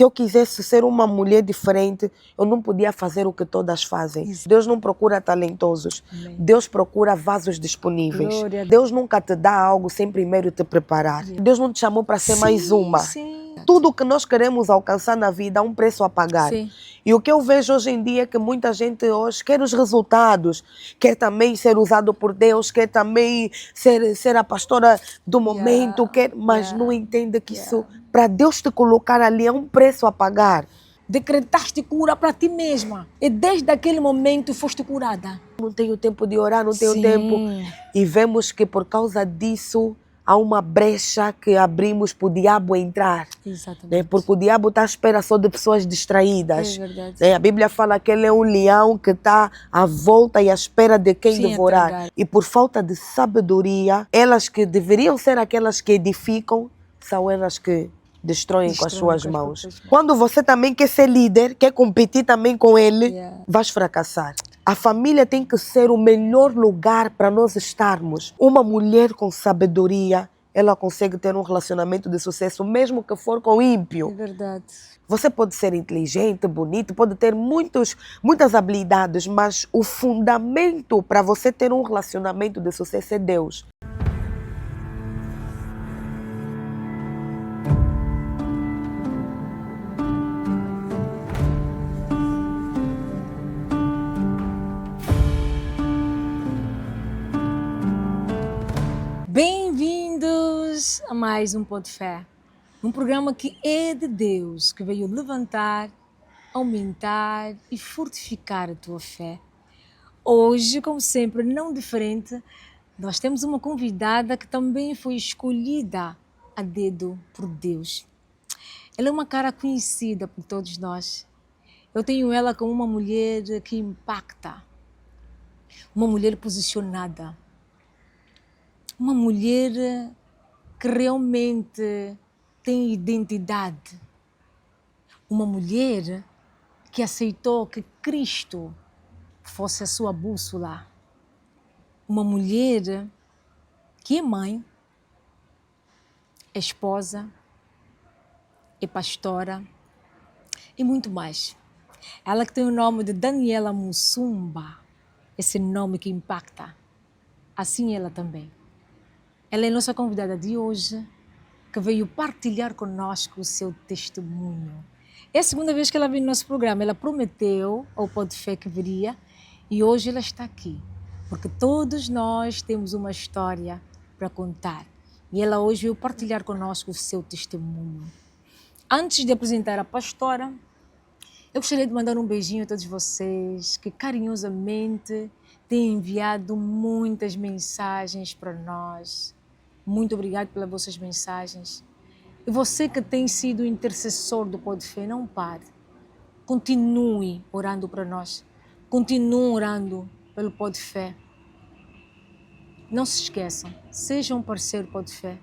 se eu quisesse ser uma mulher diferente, eu não podia fazer o que todas fazem. Isso. Deus não procura talentosos. Amém. Deus procura vasos disponíveis. Glória a Deus nunca te dá algo sem primeiro te preparar. Deus não te chamou para ser mais uma. Sim. Tudo o que nós queremos alcançar na vida há um preço a pagar. Sim. E o que eu vejo hoje em dia é que muita gente hoje quer os resultados, quer também ser usado por Deus, quer também ser a pastora do momento, mas não entende que isso, para Deus te colocar ali, é um preço a pagar. Decretaste cura para ti mesma. E desde aquele momento foste curada. Não tenho tempo de orar, não tenho Sim. tempo. E vemos que por causa disso há uma brecha que abrimos para o diabo entrar. Exatamente. Né? Porque o diabo está à espera só de pessoas distraídas. É verdade. Né? A Bíblia fala que ele é um leão que está à volta e à espera de quem devorar. Tragar. E por falta de sabedoria, elas que deveriam ser aquelas que edificam, são elas que destroem com as suas mãos. Quando você também quer ser líder, quer competir também com ele, vais fracassar. A família tem que ser o melhor lugar para nós estarmos. Uma mulher com sabedoria, ela consegue ter um relacionamento de sucesso, mesmo que for com ímpio. É verdade. Você pode ser inteligente, bonito, pode ter muitas habilidades, mas o fundamento para você ter um relacionamento de sucesso é Deus. Bem-vindos a mais um Pó de Fé, um programa que é de Deus, que veio levantar, aumentar e fortificar a tua fé. Hoje, como sempre, não diferente, nós temos uma convidada que também foi escolhida a dedo por Deus. Ela é uma cara conhecida por todos nós. Eu tenho ela como uma mulher que impacta, uma mulher posicionada, uma mulher que realmente tem identidade. Uma mulher que aceitou que Cristo fosse a sua bússola. Uma mulher que é mãe, é esposa, é pastora e muito mais. Ela que tem o nome de Daniela Musumba, esse nome que impacta. Assim ela também. Ela é a nossa convidada de hoje, que veio partilhar conosco o seu testemunho. É a segunda vez que ela vem no nosso programa. Ela prometeu ao Pó de Fé que viria e hoje ela está aqui. Porque todos nós temos uma história para contar. E ela hoje veio partilhar conosco o seu testemunho. Antes de apresentar a pastora, eu gostaria de mandar um beijinho a todos vocês que carinhosamente têm enviado muitas mensagens para nós. Muito obrigado pelas vossas mensagens. E você que tem sido intercessor do Pó de Fé, não pare. Continue orando para nós. Continue orando pelo Pó de Fé. Não se esqueçam, seja um parceiro do Pó de Fé.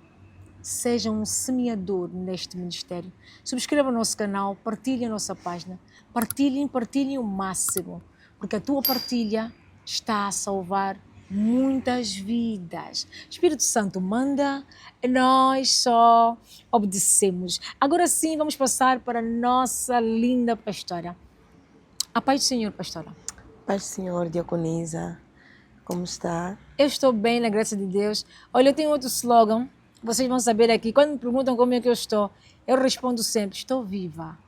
Seja um semeador neste ministério. Subscreva o nosso canal, partilhe a nossa página. Partilhem o máximo. Porque a tua partilha está a salvar muitas vidas. Espírito Santo manda, nós só obedecemos. Agora sim, vamos passar para a nossa linda pastora. A paz do Senhor, pastora. Paz do Senhor, diaconisa. Como está? Eu estou bem, na graça de Deus. Olha, eu tenho outro slogan. Vocês vão saber aqui. Quando me perguntam como é que eu estou, eu respondo sempre, estou viva.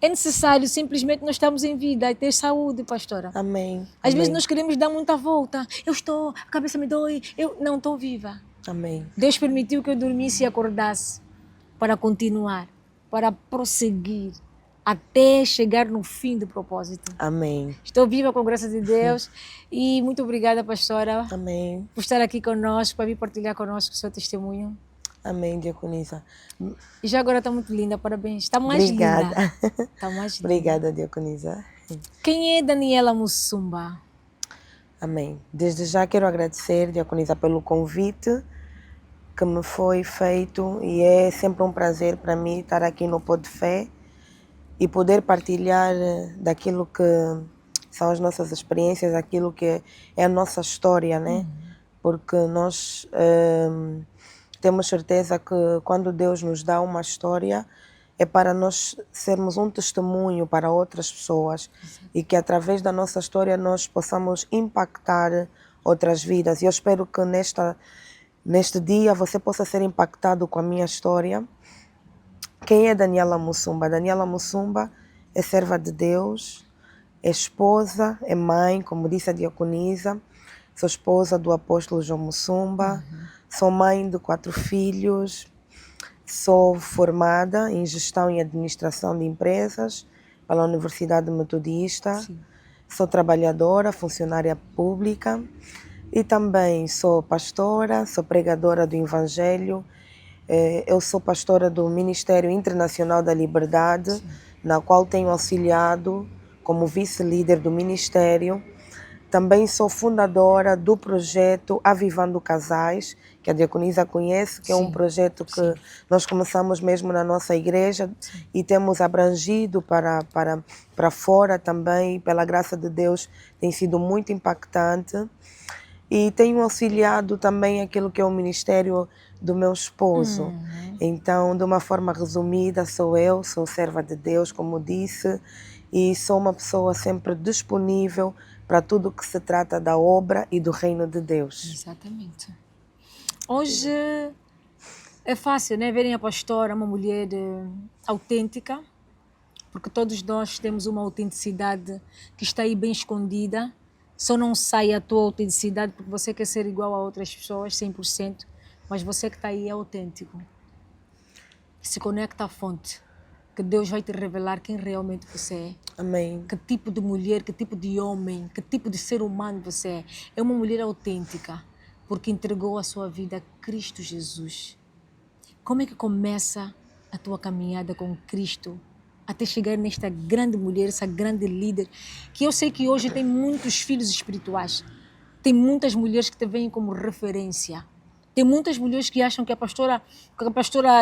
É necessário simplesmente nós estamos em vida e ter saúde, pastora. Amém. Às vezes nós queremos dar muita volta. Eu estou, a cabeça me dói, eu não estou viva. Amém. Deus permitiu que eu dormisse e acordasse para continuar, para prosseguir, até chegar no fim do propósito. Amém. Estou viva com a graça de Deus e muito obrigada, pastora, Amém. por estar aqui conosco, para vir partilhar conosco o seu testemunho. Amém, diaconisa. E já agora está muito linda, parabéns. Está mais Obrigada. linda. Está mais linda. Obrigada, diaconisa. Quem é Daniela Musumba? Amém. Desde já quero agradecer, diaconisa, pelo convite que me foi feito e é sempre um prazer para mim estar aqui no Pó de Fé e poder partilhar daquilo que são as nossas experiências, aquilo que é a nossa história, né? Porque nós temos certeza que quando Deus nos dá uma história, é para nós sermos um testemunho para outras pessoas e que através da nossa história nós possamos impactar outras vidas. E eu espero que neste dia você possa ser impactado com a minha história. Quem é Daniela Mussumba? Daniela Mussumba é serva de Deus, é esposa, é mãe, como disse a diaconisa. Sou esposa do apóstolo João Mussumba, sou mãe de 4 filhos, sou formada em gestão e administração de empresas pela Universidade Metodista, Sim. sou trabalhadora, funcionária pública e também sou pastora, sou pregadora do Evangelho. Eu sou pastora do Ministério Internacional da Liberdade, na qual tenho auxiliado como vice-líder do ministério. Também sou fundadora do projeto Avivando Casais, que a diaconisa conhece, que é um projeto que nós começamos mesmo na nossa igreja e temos abrangido para fora também. Pela graça de Deus, tem sido muito impactante. E tenho auxiliado também aquilo que é o ministério do meu esposo. Então, de uma forma resumida, sou serva de Deus, como disse, e sou uma pessoa sempre disponível para tudo que se trata da obra e do reino de Deus. Exatamente. Hoje é fácil, né, verem a pastora uma mulher autêntica, porque todos nós temos uma autenticidade que está aí bem escondida. Só não sai a tua autenticidade porque você quer ser igual a outras pessoas, 100%, mas você que está aí é autêntico. Se conecta à fonte, que Deus vai te revelar quem realmente você é. Amém. Que tipo de mulher, que tipo de homem, que tipo de ser humano você é. É uma mulher autêntica, porque entregou a sua vida a Cristo Jesus. Como é que começa a tua caminhada com Cristo até chegar nesta grande mulher, essa grande líder, que eu sei que hoje tem muitos filhos espirituais, tem muitas mulheres que te veem como referência, tem muitas mulheres que acham que a pastora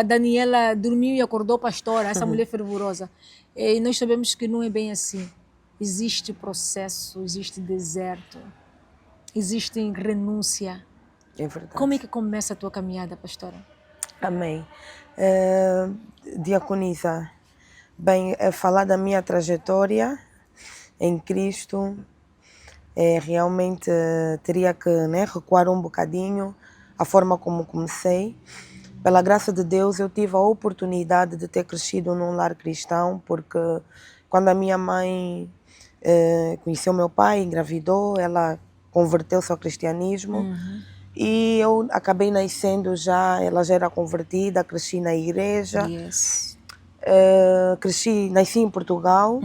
Daniela dormiu e acordou pastora, essa mulher fervorosa. E nós sabemos que não é bem assim. Existe processo, existe deserto, existe renúncia. É verdade. Como é que começa a tua caminhada, pastora? Amém. Diaconisa, bem, falar da minha trajetória em Cristo, realmente teria que, né, recuar um bocadinho a forma como comecei. Pela graça de Deus, eu tive a oportunidade de ter crescido num lar cristão, porque quando a minha mãe conheceu meu pai, engravidou, ela converteu-se ao cristianismo. E eu acabei nascendo ela já era convertida, cresci na igreja. Yes. Nasci em Portugal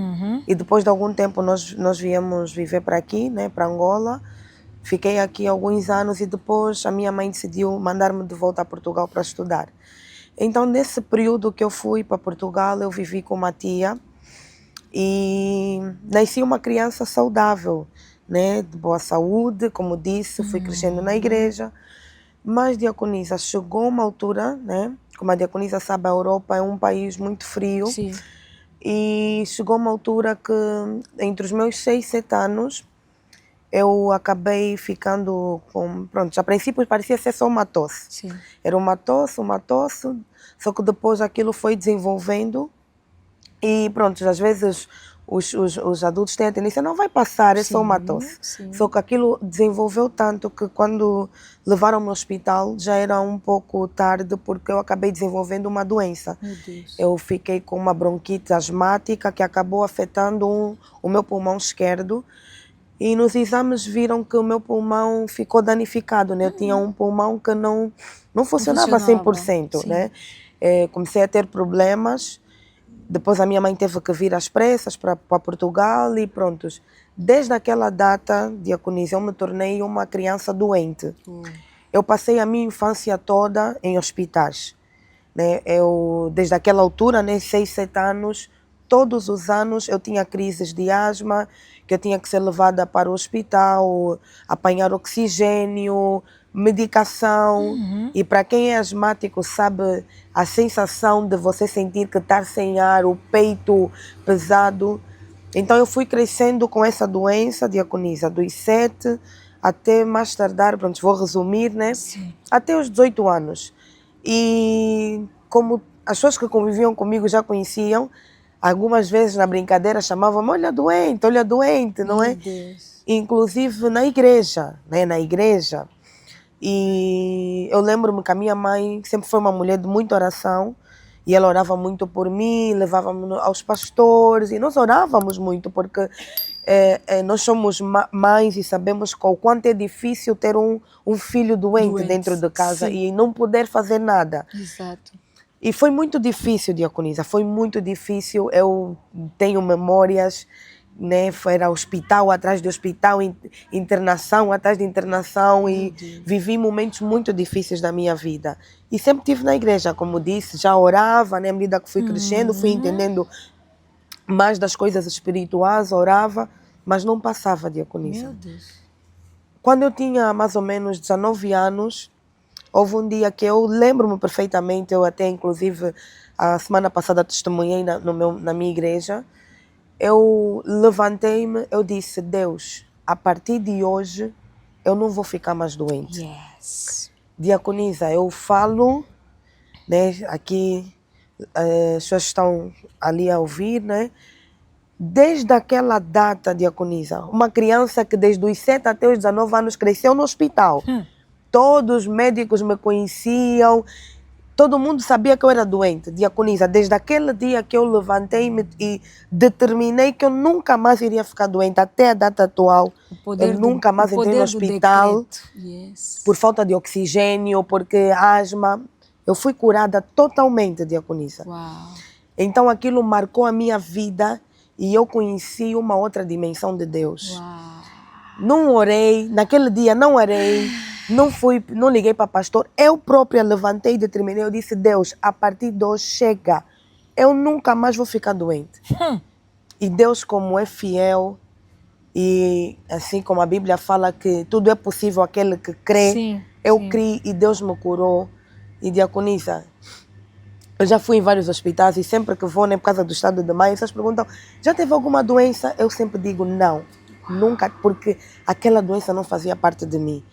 e depois de algum tempo nós viemos viver para aqui, né, para Angola. Fiquei aqui alguns anos e depois a minha mãe decidiu mandar-me de volta a Portugal para estudar. Então, nesse período que eu fui para Portugal, eu vivi com uma tia e nasci uma criança saudável, né, de boa saúde, como disse, fui crescendo na igreja. Mas, diaconisa, chegou uma altura, né, como a diaconisa sabe, a Europa é um país muito frio. Sim. E chegou uma altura que, entre os meus 6, 7 anos, eu acabei ficando com... Pronto, a princípio parecia ser só uma tosse. Sim. Era uma tosse, só que depois aquilo foi desenvolvendo e pronto, às vezes os adultos têm a tendência, não vai passar, é só uma tosse. Sim. Só que aquilo desenvolveu tanto que quando levaram-me ao hospital já era um pouco tarde porque eu acabei desenvolvendo uma doença. Meu Deus. Eu fiquei com uma bronquite asmática que acabou afetando o meu pulmão esquerdo. E nos exames viram que o meu pulmão ficou danificado, né? Eu tinha um pulmão que não funcionava 100%, né? Comecei a ter problemas. Depois a minha mãe teve que vir às pressas para Portugal e prontos. Desde aquela data, diaconisa, eu me tornei uma criança doente. Eu passei a minha infância toda em hospitais, né? Desde aquela altura, né, 6, 7 anos, todos os anos eu tinha crises de asma, que eu tinha que ser levada para o hospital, apanhar oxigênio, medicação. E para quem é asmático sabe a sensação de você sentir que está sem ar, o peito pesado. Então eu fui crescendo com essa doença, diaconisa, dos 7 até mais tardar, pronto, vou resumir, né? Sim. Até os 18 anos. E como as pessoas que conviviam comigo já conheciam. Algumas vezes na brincadeira chamavam-me, olha doente, não é? Meu Deus. Inclusive na igreja, né? Na igreja. E eu lembro-me que a minha mãe sempre foi uma mulher de muita oração, e ela orava muito por mim, levava-me aos pastores, e nós orávamos muito, porque nós somos mães e sabemos o quanto é difícil ter um filho doente dentro de casa, sim, e não poder fazer nada. Exato. E foi muito difícil, diaconisa, foi muito difícil. Eu tenho memórias, né? Era hospital atrás de hospital, internação atrás de internação, e vivi momentos muito difíceis da minha vida. E sempre estive na igreja, como disse, já orava, né? À medida que fui crescendo, fui entendendo mais das coisas espirituais, orava, mas não passava, diaconisa. Meu Deus. Quando eu tinha mais ou menos 19 anos, houve um dia que eu lembro-me perfeitamente, eu até inclusive a semana passada testemunhei na minha igreja. Eu levantei-me, eu disse, Deus, a partir de hoje eu não vou ficar mais doente. Yes. Diaconisa, eu falo, né, aqui as pessoas estão ali a ouvir, né? Desde aquela data, diaconisa, uma criança que desde os 7 até os 19 anos cresceu no hospital. Todos os médicos me conheciam, todo mundo sabia que eu era doente, diaconisa. Desde aquele dia que eu levantei-me e determinei que eu nunca mais iria ficar doente, até a data atual, eu nunca mais entrei no hospital por falta de oxigênio, porque asma. Eu fui curada totalmente, diaconisa. Uau. Então aquilo marcou a minha vida e eu conheci uma outra dimensão de Deus. Uau. Não orei, naquele dia não orei. Não liguei para pastor, eu própria levantei e determinei, eu disse, Deus, a partir de hoje chega, eu nunca mais vou ficar doente. E Deus, como é fiel, e assim como a Bíblia fala que tudo é possível àquele que crê, sim, eu sim. criei e Deus me curou. E diaconisa, eu já fui em vários hospitais e sempre que vou, né, por causa do estado de mãe, vocês perguntam, já teve alguma doença? Eu sempre digo não, nunca, porque aquela doença não fazia parte de mim.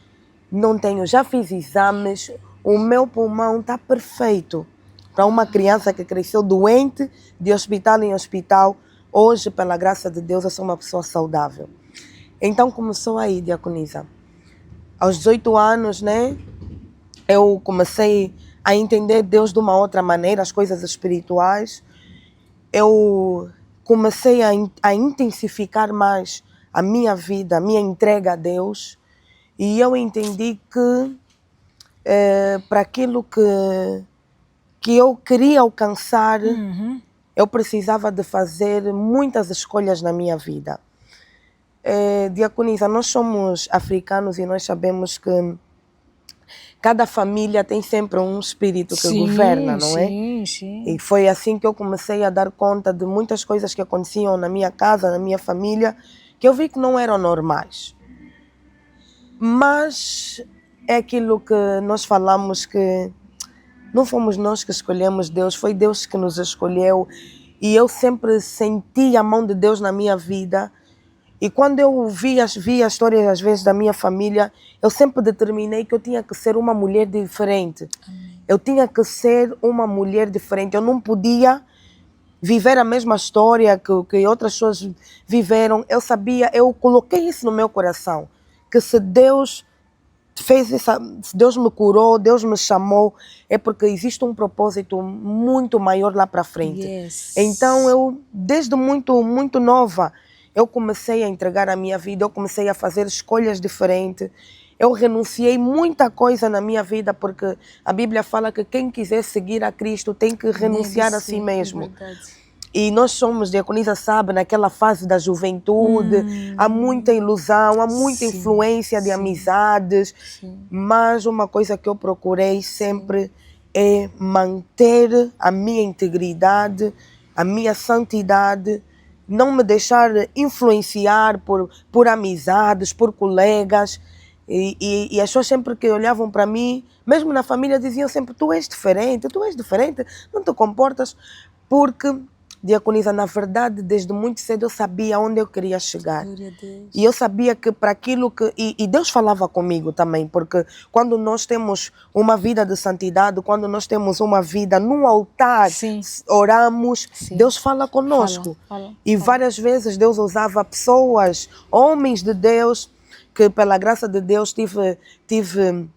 Não tenho, já fiz exames, o meu pulmão está perfeito. Para uma criança que cresceu doente, de hospital em hospital, hoje, pela graça de Deus, eu sou uma pessoa saudável. Então começou aí, diaconisa. Aos 18 anos, né, eu comecei a entender Deus de uma outra maneira, as coisas espirituais. Eu comecei a intensificar mais a minha vida, a minha entrega a Deus. E eu entendi que para aquilo que eu queria alcançar, eu precisava de fazer muitas escolhas na minha vida. Diaconisa, nós somos africanos e nós sabemos que cada família tem sempre um espírito que governa, não é? Sim. E foi assim que eu comecei a dar conta de muitas coisas que aconteciam na minha casa, na minha família, que eu vi que não eram normais. Mas é aquilo que nós falamos, que não fomos nós que escolhemos Deus, foi Deus que nos escolheu. E eu sempre senti a mão de Deus na minha vida. E quando eu vi as histórias, às vezes, da minha família, eu sempre determinei que eu tinha que ser uma mulher diferente. Eu tinha que ser uma mulher diferente. Eu não podia viver a mesma história que outras pessoas viveram. Eu sabia, eu coloquei isso no meu coração, que se Deus fez isso, se Deus me curou, Deus me chamou, é porque existe um propósito muito maior lá para frente. Yes. Então eu, desde muito nova, eu comecei a entregar a minha vida, eu comecei a fazer escolhas diferentes. Eu renunciei muita coisa na minha vida, porque a Bíblia fala que quem quiser seguir a Cristo tem que renunciar a si mesmo. E nós somos, diaconisa sabe, naquela fase da juventude, há muita ilusão, há muita influência de amizades, mas uma coisa que eu procurei sempre é manter a minha integridade, a minha santidade, não me deixar influenciar por amizades, por colegas. E as pessoas sempre que olhavam para mim, mesmo na família, diziam sempre, tu és diferente, não te comportas, porque diaconisa, na verdade, desde muito cedo eu sabia onde eu queria chegar. Glória a Deus. E eu sabia que para aquilo que... E Deus falava comigo também, porque quando nós temos uma vida de santidade, quando nós temos uma vida no altar, Sim. oramos, Sim. Deus fala conosco. Fala. E várias vezes Deus usava pessoas, homens de Deus, que pela graça de Deus tive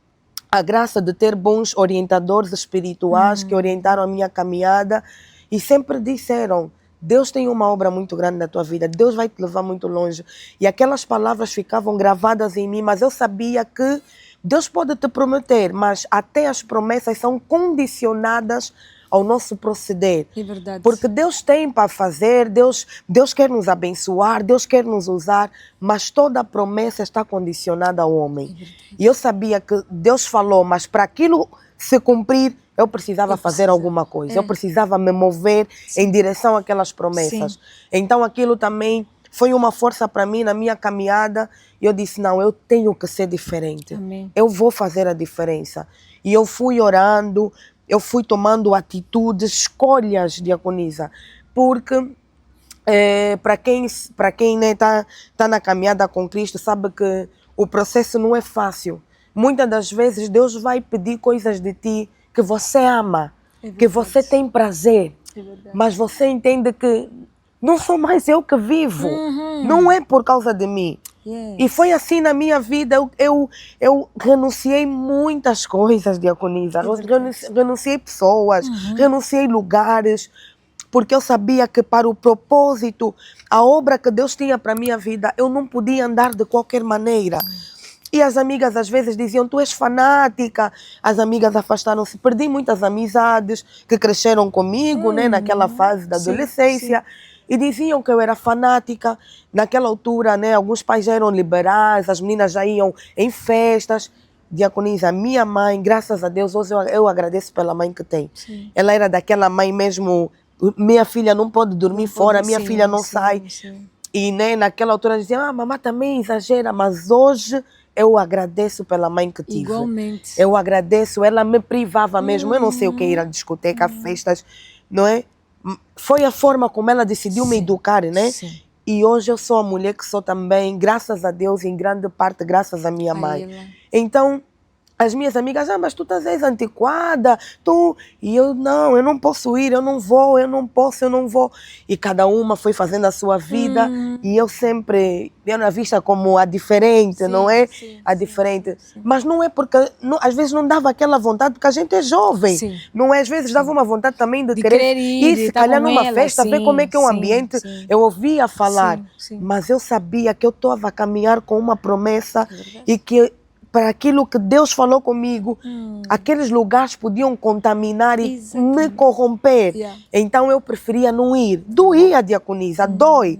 a graça de ter bons orientadores espirituais que orientaram a minha caminhada e sempre disseram: Deus tem uma obra muito grande na tua vida, Deus vai te levar muito longe. E aquelas palavras ficavam gravadas em mim, mas eu sabia que Deus pode te prometer, mas até as promessas são condicionadas ao nosso proceder. É verdade. Porque Deus tem para fazer, Deus quer nos abençoar, Deus quer nos usar, mas toda a promessa está condicionada ao homem. E eu sabia que Deus falou, mas para aquilo se cumprir, eu precisava fazer alguma coisa. Eu precisava me mover em direção àquelas promessas. Sim. Então aquilo também foi uma força para mim na minha caminhada. E eu disse, não, eu tenho que ser diferente. Amém. Eu vou fazer a diferença. E eu fui orando, eu fui tomando atitudes, escolhas, diaconisa, porque para quem né, tá na caminhada com Cristo, sabe que o processo não é fácil. Muitas das vezes Deus vai pedir coisas de ti que você ama, que você tem prazer, mas você entende que não sou mais eu que vivo, não é por causa de mim. Yes. E foi assim na minha vida, eu renunciei muitas coisas, diaconisa, renunciei pessoas, renunciei lugares, porque eu sabia que para o propósito, a obra que Deus tinha para a minha vida, eu não podia andar de qualquer maneira. E as amigas às vezes diziam, tu és fanática, as amigas afastaram-se, perdi muitas amizades que cresceram comigo, né, naquela fase da adolescência. Sim. E diziam que eu era fanática. Naquela altura, né, alguns pais eram liberais, as meninas já iam em festas. Diaconisa, minha mãe, graças a Deus, hoje eu agradeço pela mãe que tem. Sim. Ela era daquela mãe mesmo, minha filha não pode dormir fora, minha filha não sai. Sim. E né, naquela altura diziam, mamãe também exagera, mas hoje eu agradeço pela mãe que tive. Igualmente. Eu agradeço, ela me privava mesmo, eu não sei o que é ir à discoteca, festas, não é? Foi a forma como ela decidiu me educar, né? Sim. E hoje eu sou a mulher que sou também, graças a Deus, em grande parte, graças à minha mãe. Então, as minhas amigas, mas tu estás antiquada, E eu, não, eu não posso ir, eu não vou, eu não posso, eu não vou. E cada uma foi fazendo a sua vida, e eu sempre, eu era vista como a diferente, sim, não é? Sim, a diferente. Sim. Mas não é porque, não, às vezes não dava aquela vontade, porque a gente é jovem, sim, não é? Às vezes dava uma vontade também de querer ir, se calhar numa festa, sim, ver como é que é o ambiente. Sim. Eu ouvia falar, mas eu sabia que eu estava a caminhar com uma promessa e que para aquilo que Deus falou comigo, aqueles lugares podiam contaminar e me corromper. Então eu preferia não ir. Doía, diaconisa, dói.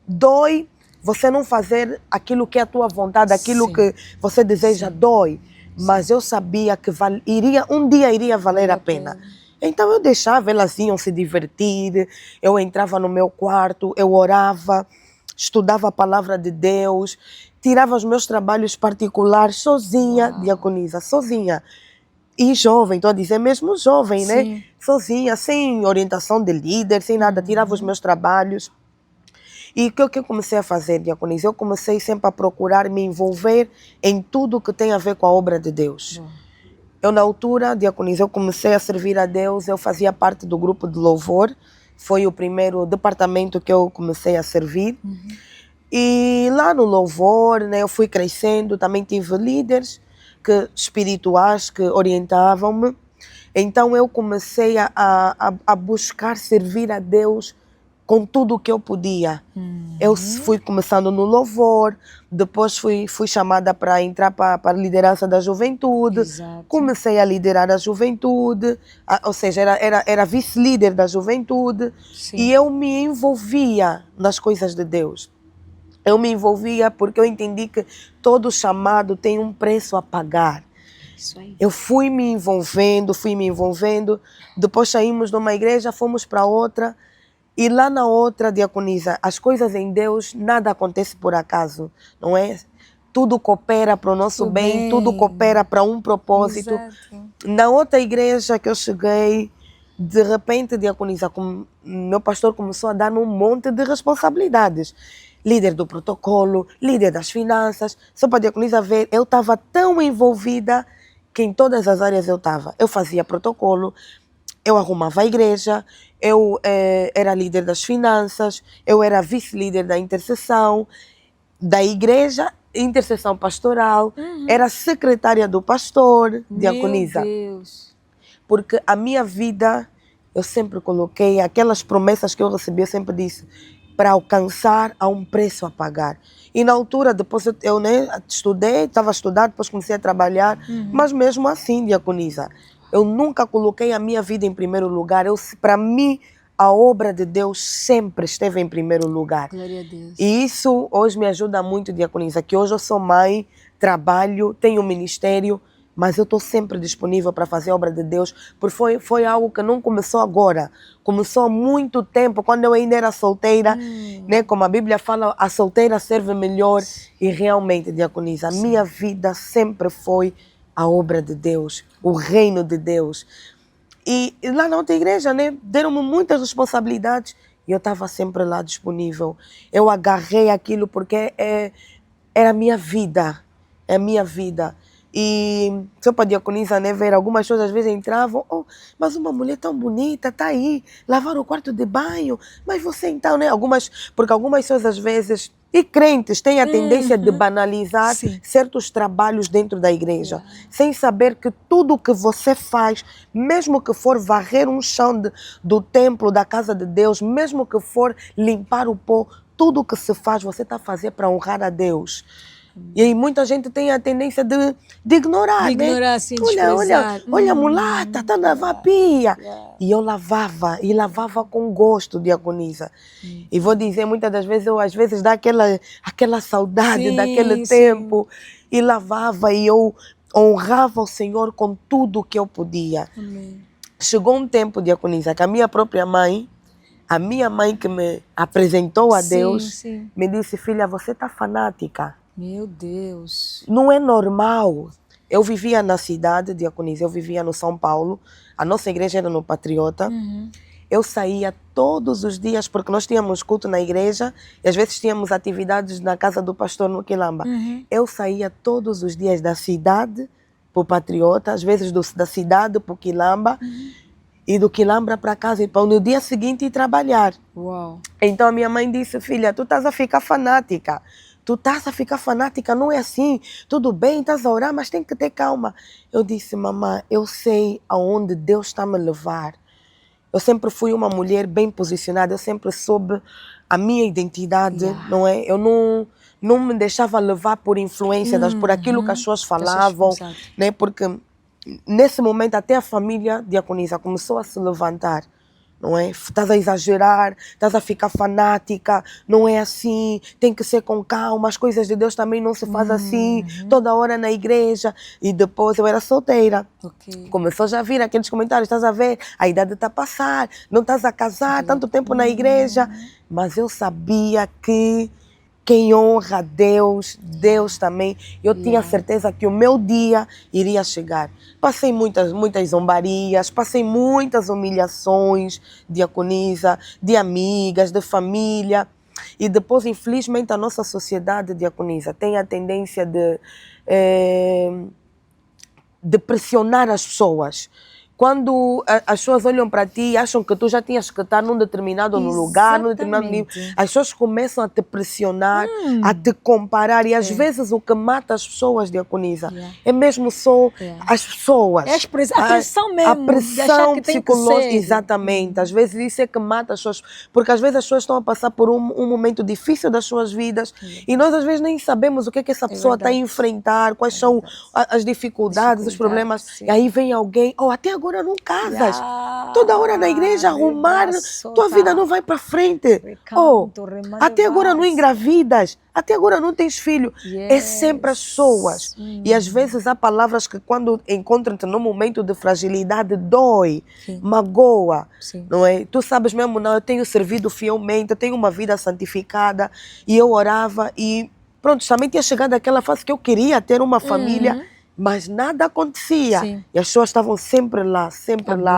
Dói você não fazer aquilo que é a tua vontade, aquilo que você deseja, dói. Mas eu sabia que um dia iria valer a pena. Então eu deixava, elas iam se divertir, eu entrava no meu quarto, eu orava, estudava a palavra de Deus, tirava os meus trabalhos particulares sozinha, diaconisa, sozinha. E jovem, estou a dizer mesmo jovem, né? Sozinha, sem orientação de líder, sem nada, tirava os meus trabalhos. E o que eu comecei a fazer, diaconisa? Eu comecei sempre a procurar me envolver em tudo que tem a ver com a obra de Deus. Eu, na altura, diaconisa, eu comecei a servir a Deus, eu fazia parte do grupo de louvor, foi o primeiro departamento que eu comecei a servir. E lá no louvor, né, eu fui crescendo, também tive líderes espirituais que orientavam-me. Então eu comecei a buscar servir a Deus com tudo o que eu podia. Eu fui começando no louvor, depois fui chamada para entrar para a liderança da juventude. Exato. Comecei a liderar a juventude, ou seja, era vice-líder da juventude. Sim. E eu me envolvia nas coisas de Deus. Eu me envolvia porque eu entendi que todo chamado tem um preço a pagar. Isso aí. Eu fui me envolvendo. Depois saímos de uma igreja, fomos para outra. E lá na outra, diaconisa, as coisas em Deus, nada acontece por acaso, não é? Tudo coopera para o nosso bem, tudo coopera para um propósito. Exato. Na outra igreja que eu cheguei, de repente, diaconisa, meu pastor começou a dar-me um monte de responsabilidades. Líder do protocolo, líder das finanças. Só para a diaconisa ver, eu estava tão envolvida que em todas as áreas eu estava. Eu fazia protocolo, eu arrumava a igreja, eu era líder das finanças, eu era vice-líder da intercessão, da igreja, intercessão pastoral, era secretária do pastor, diaconisa. Meu Deus. Porque a minha vida, eu sempre coloquei, aquelas promessas que eu recebi, eu sempre disse, para alcançar há um preço a pagar. E na altura, depois eu né, estudei, estava a estudar, depois comecei a trabalhar, mas mesmo assim, diaconisa, eu nunca coloquei a minha vida em primeiro lugar. Para mim, a obra de Deus sempre esteve em primeiro lugar. Glória a Deus. E isso hoje me ajuda muito, diaconisa, que hoje eu sou mãe, trabalho, tenho um ministério, mas eu estou sempre disponível para fazer a obra de Deus, porque foi algo que não começou agora, começou há muito tempo, quando eu ainda era solteira, né? Como a Bíblia fala, a solteira serve melhor, e realmente, diaconisa, a minha vida sempre foi a obra de Deus, o reino de Deus. E lá na outra igreja, né, deram-me muitas responsabilidades e eu estava sempre lá disponível. Eu agarrei aquilo porque era a minha vida, é a minha vida. E só para a diaconisa, né, ver algumas pessoas às vezes entravam, mas uma mulher tão bonita está aí, lavar o quarto de banho, mas você então, né, porque algumas pessoas às vezes, e crentes têm a tendência de banalizar certos trabalhos dentro da igreja, sem saber que tudo o que você faz, mesmo que for varrer um chão do templo, da casa de Deus, mesmo que for limpar o pó, tudo o que se faz, você está a fazer para honrar a Deus. E aí muita gente tem a tendência de ignorar, De ignorar, né? assim, Olha a mulata, está na vapia. E eu lavava, e lavava com gosto, diaconisa. E vou dizer, muitas das vezes, às vezes dá aquela saudade daquele tempo. E lavava, e eu honrava o Senhor com tudo que eu podia. Amém. Chegou um tempo, diaconisa, que a minha mãe que me apresentou a Deus, me disse, filha, você está fanática. Meu Deus. Não é normal. Eu vivia na cidade, diaconisa, eu vivia no São Paulo, a nossa igreja era no Patriota. Eu saía todos os dias, porque nós tínhamos culto na igreja, e às vezes tínhamos atividades na casa do pastor no Quilamba. Eu saía todos os dias da cidade para o Patriota, às vezes da cidade para o Quilamba, e do Quilamba para casa, e para no dia seguinte ir trabalhar. Uau. Então a minha mãe disse, filha, tu estás a ficar fanática. Tu estás a ficar fanática, não é assim. Tudo bem, estás a orar, mas tem que ter calma. Eu disse, mamãe, eu sei aonde Deus está a me levar. Eu sempre fui uma mulher bem posicionada, eu sempre soube a minha identidade, não é? Eu não me deixava levar por influência, por aquilo que as pessoas falavam, né? Porque nesse momento até a família diaconisa começou a se levantar. Não é? Estás a exagerar, estás a ficar fanática, não é assim, tem que ser com calma, as coisas de Deus também não se faz assim, toda hora na igreja. E depois eu era solteira. Começou já a vir aqueles comentários, estás a ver, a idade está a passar, não estás a casar, tanto tempo na igreja. Mas eu sabia que quem honra a Deus, Deus também. Eu tinha certeza que o meu dia iria chegar. Passei muitas zombarias, passei muitas humilhações, diaconisa, de amigas, de família. E depois, infelizmente, a nossa sociedade, diaconisa, tem a tendência de pressionar as pessoas. Quando as pessoas olham para ti e acham que tu já tinhas que estar num determinado lugar, num determinado nível, as pessoas começam a te pressionar, a te comparar. E às vezes o que mata as pessoas, diaconisa, é mesmo só as pessoas. É a pressão mesmo. A pressão que tem psicológica, que ser. exatamente. Às vezes isso é que mata as pessoas. Porque às vezes as pessoas estão a passar por um momento difícil das suas vidas e nós às vezes nem sabemos o que é que essa pessoa está a enfrentar, quais são as dificuldades, os problemas. E aí vem alguém, até agora não casas, toda hora na igreja arrumar, tua vida não vai para frente. Até agora não engravidas, até agora não tens filho. É sempre as pessoas. E às vezes há palavras que quando encontram-te num momento de fragilidade dói, magoa, não é? Tu sabes mesmo, não, eu tenho servido fielmente, eu tenho uma vida santificada e eu orava e pronto, também tinha chegado àquela fase que eu queria ter uma família. mas nada acontecia. Sim. E as pessoas estavam sempre lá,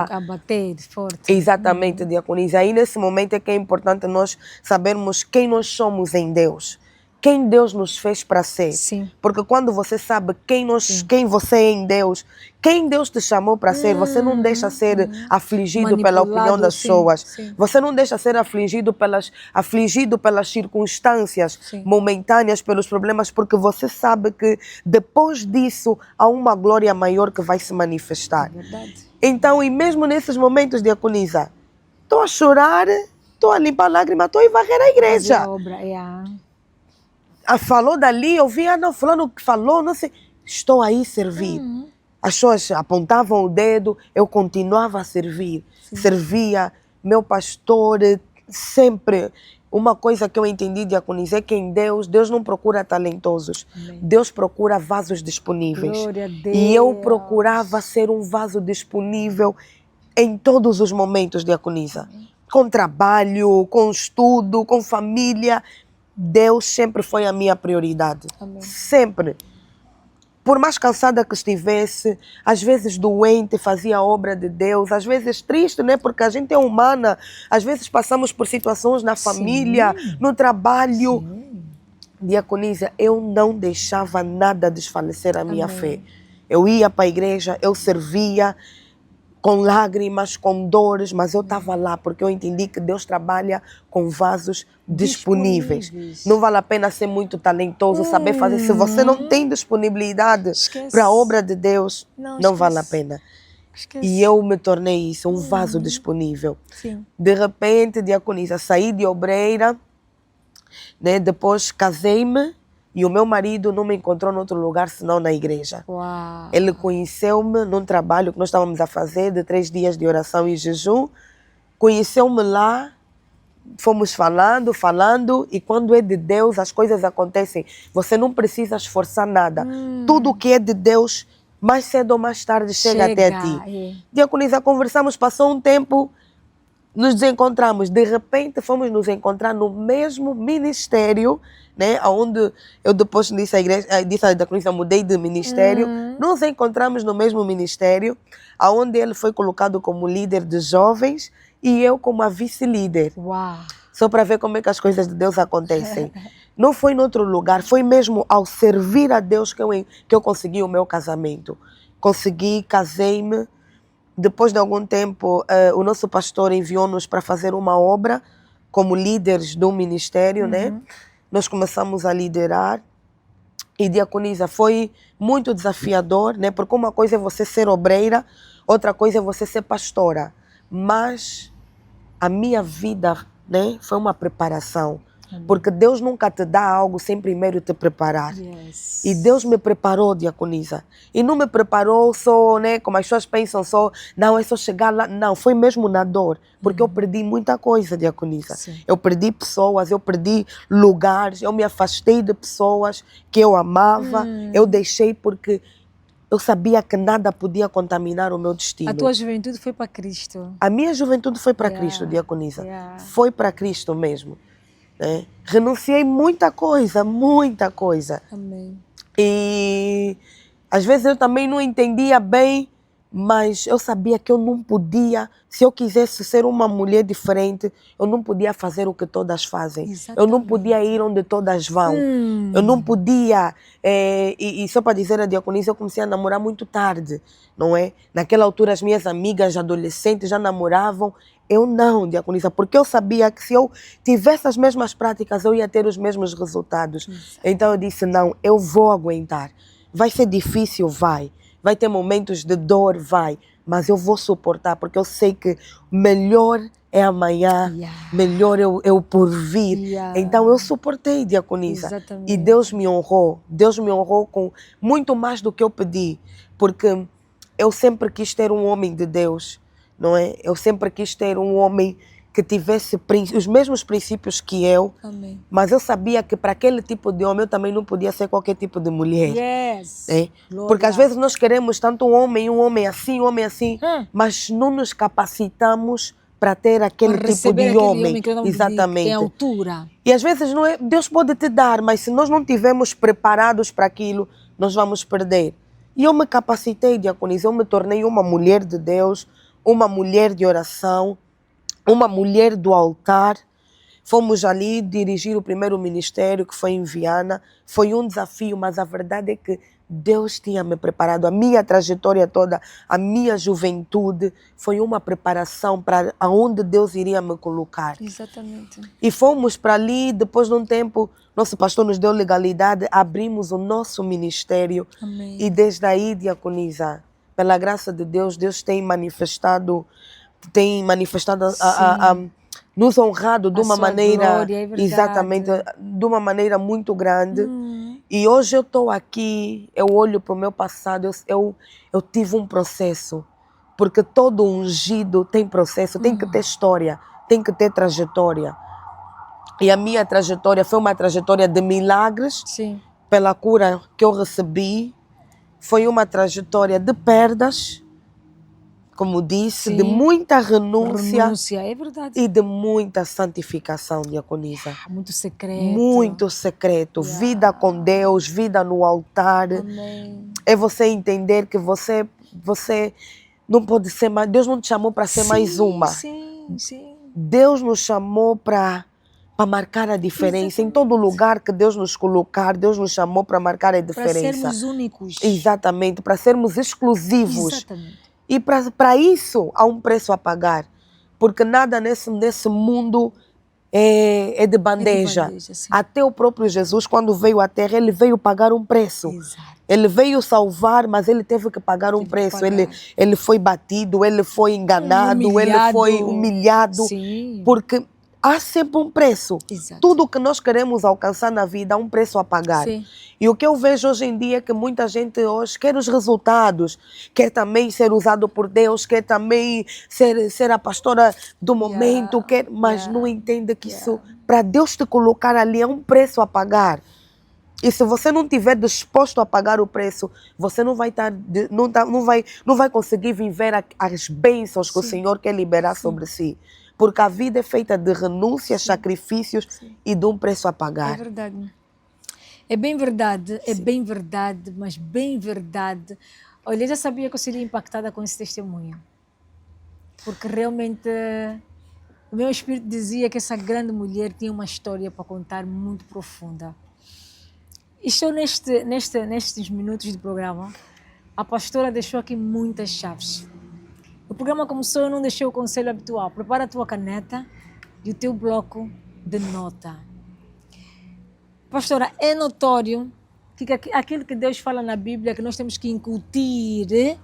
A bater forte. Exatamente, diaconisa. Aí nesse momento é que é importante nós sabermos quem nós somos em Deus. Quem Deus nos fez para ser. Sim. Porque quando você sabe quem você é em Deus, quem Deus te chamou para ser, você não deixa ser afligido pela opinião das pessoas. Sim. Você não deixa ser afligido pelas circunstâncias momentâneas, pelos problemas, porque você sabe que depois disso há uma glória maior que vai se manifestar. É verdade. Então, e mesmo nesses momentos, diaconisa, estou a chorar, estou a limpar lágrimas, estou a ir varrer a igreja. A obra, Falou dali, eu vi, não, fulano que falou, não sei. Estou aí servir. As pessoas apontavam o dedo, eu continuava a servir. Sim. Servia, meu pastor, sempre. Uma coisa que eu entendi, diaconisa, é que em Deus não procura talentosos. Amém. Deus procura vasos disponíveis. Glória a Deus. E eu procurava ser um vaso disponível em todos os momentos, diaconisa. Com trabalho, com estudo, com família. Deus sempre foi a minha prioridade. Amém. Sempre. Por mais cansada que estivesse, às vezes doente, fazia a obra de Deus, às vezes triste, né? Porque a gente é humana, às vezes passamos por situações na família, no trabalho. Sim. Diaconisa, eu não deixava nada desfalecer a minha Amém. fé. Eu ia para a igreja, eu servia, com lágrimas, com dores, mas eu estava lá porque eu entendi que Deus trabalha com vasos disponíveis. Não vale a pena ser muito talentoso, saber fazer. Se você não tem disponibilidade para a obra de Deus, não vale a pena. Esquece. E eu me tornei isso, um vaso disponível. Sim. De repente, diaconisa, saí de obreira, né? Depois casei-me. E o meu marido não me encontrou em outro lugar senão na igreja. Uau. Ele conheceu-me num trabalho que nós estávamos a fazer de 3 dias de oração e jejum. Conheceu-me lá, fomos falando, e quando é de Deus as coisas acontecem. Você não precisa esforçar nada. Tudo que é de Deus, mais cedo ou mais tarde, chega até ti. Diaconisa, conversamos, passou um tempo, nos desencontramos. De repente, fomos nos encontrar no mesmo ministério, né? Onde eu depois disse à diaconisa, mudei de ministério. Nos encontramos no mesmo ministério, onde ele foi colocado como líder de jovens e eu como a vice-líder. Uau. Só para ver como é que as coisas de Deus acontecem. Não foi em outro lugar, foi mesmo ao servir a Deus que eu consegui o meu casamento. Consegui, casei-me. Depois de algum tempo, o nosso pastor enviou-nos para fazer uma obra como líderes do ministério, né? Nós começamos a liderar e diaconisa. Foi muito desafiador, né? Porque uma coisa é você ser obreira, outra coisa é você ser pastora. Mas a minha vida, né, foi uma preparação. Porque Deus nunca te dá algo sem primeiro te preparar. Yes. E Deus me preparou, diaconisa. E não me preparou só, né, como as pessoas pensam, só, não, é só chegar lá. Não, foi mesmo na dor. Porque eu perdi muita coisa, diaconisa. Sim. Eu perdi pessoas, eu perdi lugares, eu me afastei de pessoas que eu amava. Eu deixei porque eu sabia que nada podia contaminar o meu destino. A tua juventude foi para Cristo. A minha juventude foi para Cristo, diaconisa. Foi para Cristo mesmo. Né? Renunciei muita coisa. Amém. E às vezes eu também não entendia bem, mas eu sabia que eu não podia, se eu quisesse ser uma mulher diferente, eu não podia fazer o que todas fazem. Exatamente. Eu não podia ir onde todas vão. Eu não podia, e só para dizer a diaconisa, eu comecei a namorar muito tarde, não é? Naquela altura as minhas amigas adolescentes já namoravam. Eu não, diaconisa, porque eu sabia que se eu tivesse as mesmas práticas, eu ia ter os mesmos resultados. Então eu disse, não, eu vou aguentar. Vai ser difícil, vai. Vai ter momentos de dor, vai. Mas eu vou suportar, porque eu sei que melhor é amanhã, melhor eu por vir. Então eu suportei, diaconisa. Exatamente. E Deus me honrou. Deus me honrou com muito mais do que eu pedi. Porque eu sempre quis ter um homem de Deus, não é? Eu sempre quis ter um homem que tivesse os mesmos princípios que eu. Amém. Mas eu sabia que para aquele tipo de homem eu também não podia ser qualquer tipo de mulher. Yes. Né? Porque às vezes nós queremos tanto um homem assim, mas não nos capacitamos para ter aquele tipo de homem. Exatamente. Em altura. E às vezes não é, Deus pode te dar, mas se nós não estivermos preparados para aquilo, nós vamos perder. E eu me capacitei, diaconisa, eu me tornei uma mulher de Deus, uma mulher de oração, uma mulher do altar. Fomos ali dirigir o primeiro ministério, que foi em Viana. Foi um desafio, mas a verdade é que Deus tinha me preparado. A minha trajetória toda, a minha juventude, foi uma preparação para aonde Deus iria me colocar. Exatamente. E fomos para ali, depois de um tempo, nosso pastor nos deu legalidade, abrimos o nosso ministério. Amém. E desde aí, diaconisa, pela graça de Deus, Deus tem manifestado nos honrado de A uma sua maneira, glória, é verdade. exatamente, de uma maneira muito grande. E hoje eu estou aqui, eu olho para o meu passado, eu tive um processo, porque todo ungido tem processo, tem que ter história, tem que ter trajetória. E a minha trajetória foi uma trajetória de milagres, Sim. pela cura que eu recebi, foi uma trajetória de perdas, como disse, Sim. de muita renúncia É verdade. e de muita santificação, diaconisa. Muito secreto. Muito secreto. Vida com Deus, vida no altar. Amém. É você entender que você não pode ser mais. Deus não te chamou para ser mais uma. Sim, sim. Deus nos chamou para marcar a diferença. Em todo lugar que Deus nos colocar, Deus nos chamou para marcar a diferença. Para sermos únicos. Exatamente, para sermos exclusivos. Exatamente. E para isso há um preço a pagar. Porque nada nesse mundo é de bandeja. Sim. Até o próprio Jesus, quando veio à Terra, ele veio pagar um preço. Exato. Ele veio salvar, mas ele teve que pagar um preço. Ele foi batido, ele foi enganado, ele foi humilhado. Sim. Porque há sempre um preço. Exato. Tudo que nós queremos alcançar na vida há um preço a pagar. Sim. E o que eu vejo hoje em dia é que muita gente hoje quer os resultados, quer também ser usado por Deus, quer também ser a pastora do momento, mas não entende que isso, para Deus te colocar ali, é um preço a pagar. E se você não estiver disposto a pagar o preço, você não vai conseguir viver as bênçãos que o Senhor quer liberar sobre si. Porque a vida é feita de renúncias, sacrifícios e de um preço a pagar. É verdade. É bem verdade, mas bem verdade. Olha, eu já sabia que eu seria impactada com esse testemunho. Porque realmente o meu espírito dizia que essa grande mulher tinha uma história para contar muito profunda. Estou nestes minutos de programa, a pastora deixou aqui muitas chaves. O programa começou, eu não deixei o conselho habitual. Prepara a tua caneta e o teu bloco de nota. Pastora, é notório que aquilo que Deus fala na Bíblia, que nós temos que incutir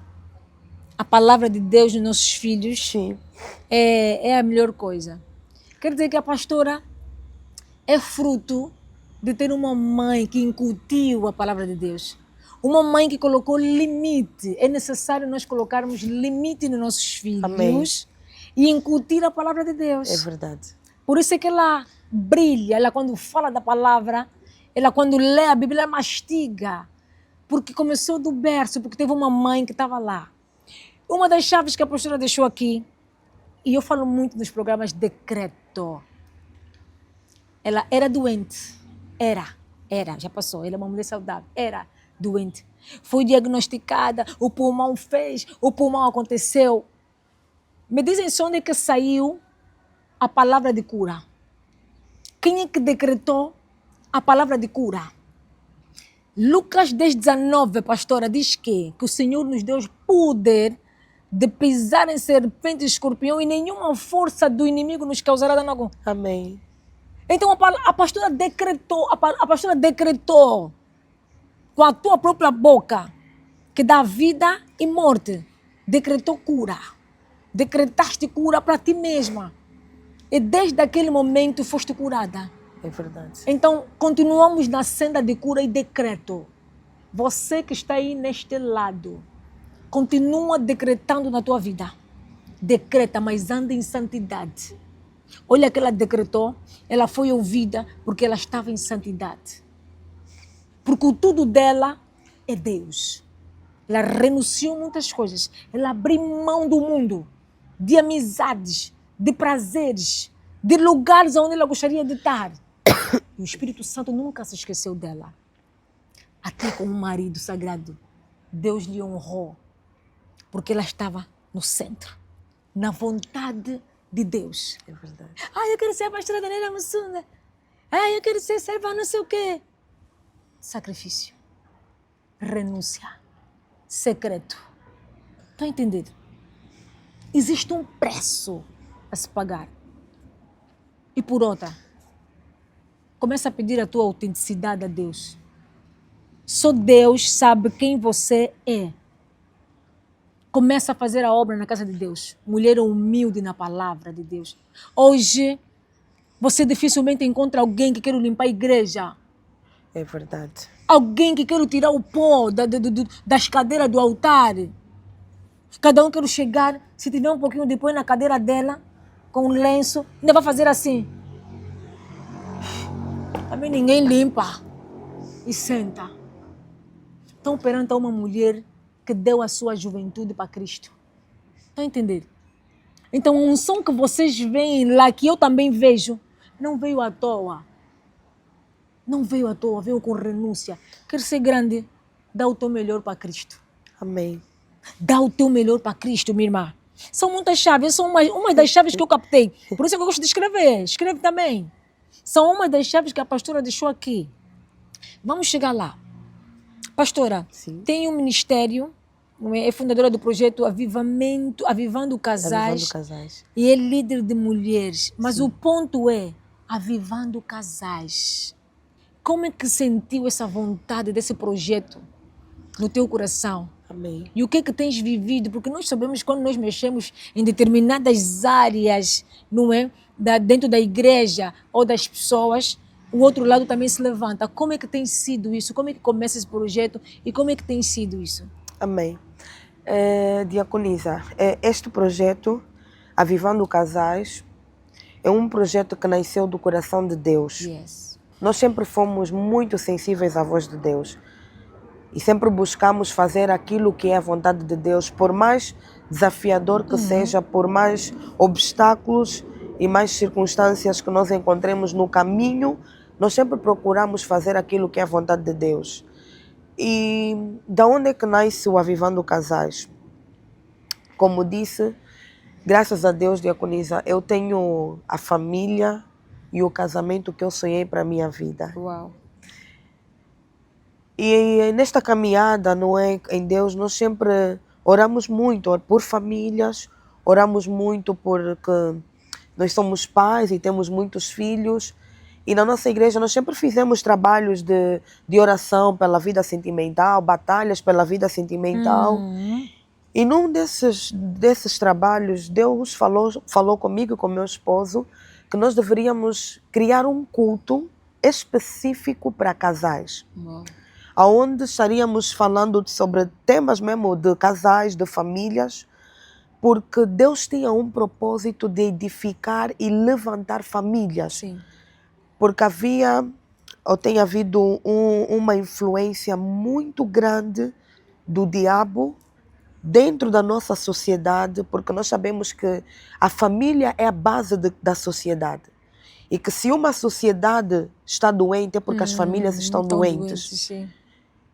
a palavra de Deus nos nossos filhos, Sim. É a melhor coisa. Quer dizer que a pastora é fruto de ter uma mãe que incutiu a palavra de Deus. Uma mãe que colocou limite. É necessário nós colocarmos limite nos nossos filhos. Amém. E incutir a palavra de Deus. É verdade. Por isso é que ela brilha, ela quando fala da palavra, ela quando lê a Bíblia, ela mastiga. Porque começou do berço, porque teve uma mãe que estava lá. Uma das chaves que a pastora deixou aqui, e eu falo muito nos programas, decreto. Ela era doente. Era, já passou. Ela é uma mulher saudável. Era doente. Foi diagnosticada, o pulmão fez, o pulmão aconteceu. Me dizem só onde é que saiu a palavra de cura. Quem é que decretou a palavra de cura? Lucas 10:19, pastora, diz que o Senhor nos deu poder de pisar em serpente e escorpião e nenhuma força do inimigo nos causará dano algum. Amém. Então a pastora decretou, com a tua própria boca, que dá vida e morte, decretou cura. Decretaste cura para ti mesma. E desde aquele momento foste curada. É verdade. Então, continuamos na senda de cura e decreto. Você que está aí neste lado, continua decretando na tua vida. Decreta, mas anda em santidade. Olha que ela decretou, ela foi ouvida porque ela estava em santidade. Porque o tudo dela é Deus. Ela renunciou a muitas coisas. Ela abriu mão do mundo, de amizades, de prazeres, de lugares onde ela gostaria de estar. E o Espírito Santo nunca se esqueceu dela. Até com um marido sagrado. Deus lhe honrou, porque ela estava no centro, na vontade de Deus. É verdade. Eu quero ser a pastora Daniela Mussunda. Eu quero ser serva não sei o quê. Sacrifício, renúncia, secreto. Estão a entender? Existe um preço a se pagar. E por outra, começa a pedir a tua autenticidade a Deus. Só Deus sabe quem você é. Começa a fazer a obra na casa de Deus. Mulher humilde na palavra de Deus. Hoje, você dificilmente encontra alguém que quer limpar a igreja. É verdade. Alguém que quer tirar o pó das cadeiras do altar. Cada um quer chegar, se tiver um pouquinho depois na cadeira dela, com um lenço, ainda vai fazer assim. Também ninguém limpa e senta. Estão perante uma mulher que deu a sua juventude para Cristo. Estão a entender? Então, a unção que vocês veem lá, que eu também vejo, não veio à toa. Não veio à toa, veio com renúncia. Quer ser grande, dá o teu melhor para Cristo. Amém. Dá o teu melhor para Cristo, minha irmã. São muitas chaves, são uma das chaves que eu captei. Por isso é que eu gosto de escrever. Escreve também. São uma das chaves que a pastora deixou aqui. Vamos chegar lá. Pastora, Sim. tem um ministério, é fundadora do projeto Avivando Casais. Avivando Casais. E é líder de mulheres. Mas Sim. o ponto é, Avivando Casais. Como é que sentiu essa vontade desse projeto no teu coração? Amém. E o que é que tens vivido? Porque nós sabemos que quando nós mexemos em determinadas áreas, não é? Dentro da igreja ou das pessoas, o outro lado também se levanta. Como é que tem sido isso? Como é que começa esse projeto e como é que tem sido isso? Amém. Diaconisa, este projeto, Avivando Casais, é um projeto que nasceu do coração de Deus. Yes. Nós sempre fomos muito sensíveis à voz de Deus e sempre buscamos fazer aquilo que é a vontade de Deus, por mais desafiador que seja, por mais obstáculos e mais circunstâncias que nós encontremos no caminho, nós sempre procuramos fazer aquilo que é a vontade de Deus. E da onde é que nasce o Avivando Casais? Como disse, graças a Deus, Diaconisa, eu tenho a família e o casamento que eu sonhei para a minha vida. Uau. E nesta caminhada, não é, em Deus, nós sempre oramos muito por famílias, oramos muito porque nós somos pais e temos muitos filhos. E na nossa igreja nós sempre fizemos trabalhos de oração pela vida sentimental, batalhas pela vida sentimental. E num desses trabalhos, Deus falou comigo e com meu esposo que nós deveríamos criar um culto específico para casais. Uau. Onde estaríamos falando sobre temas mesmo de casais, de famílias, porque Deus tinha um propósito de edificar e levantar famílias. Sim. Porque tem havido uma influência muito grande do diabo dentro da nossa sociedade, porque nós sabemos que a família é a base da sociedade. E que se uma sociedade está doente é porque as famílias estão doentes. Sim.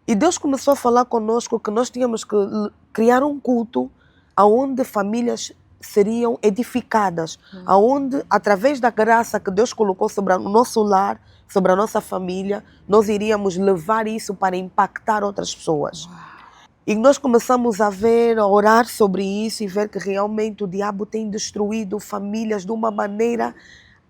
E Deus começou a falar conosco que nós tínhamos que criar um culto onde famílias seriam edificadas, onde, através da graça que Deus colocou sobre o nosso lar, sobre a nossa família, nós iríamos levar isso para impactar outras pessoas. E nós começamos a orar sobre isso e ver que realmente o diabo tem destruído famílias de uma maneira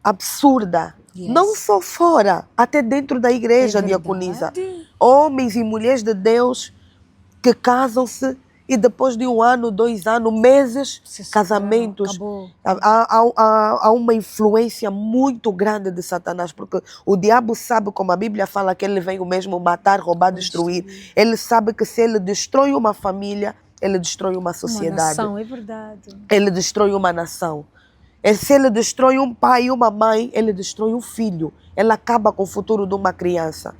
absurda. Yes. Não só fora, até dentro da igreja, Diaconisa. Homens e mulheres de Deus que casam-se e depois de 1 ano, 2 anos, meses, casamentos, há uma influência muito grande de Satanás, porque o diabo sabe, como a Bíblia fala, que ele veio mesmo matar, roubar, destruir. Ele sabe que se ele destrói uma família, ele destrói uma sociedade. Uma nação, é verdade. Ele destrói uma nação. Se ele destrói um pai e uma mãe, ele destrói um filho. Ele acaba com o futuro de uma criança.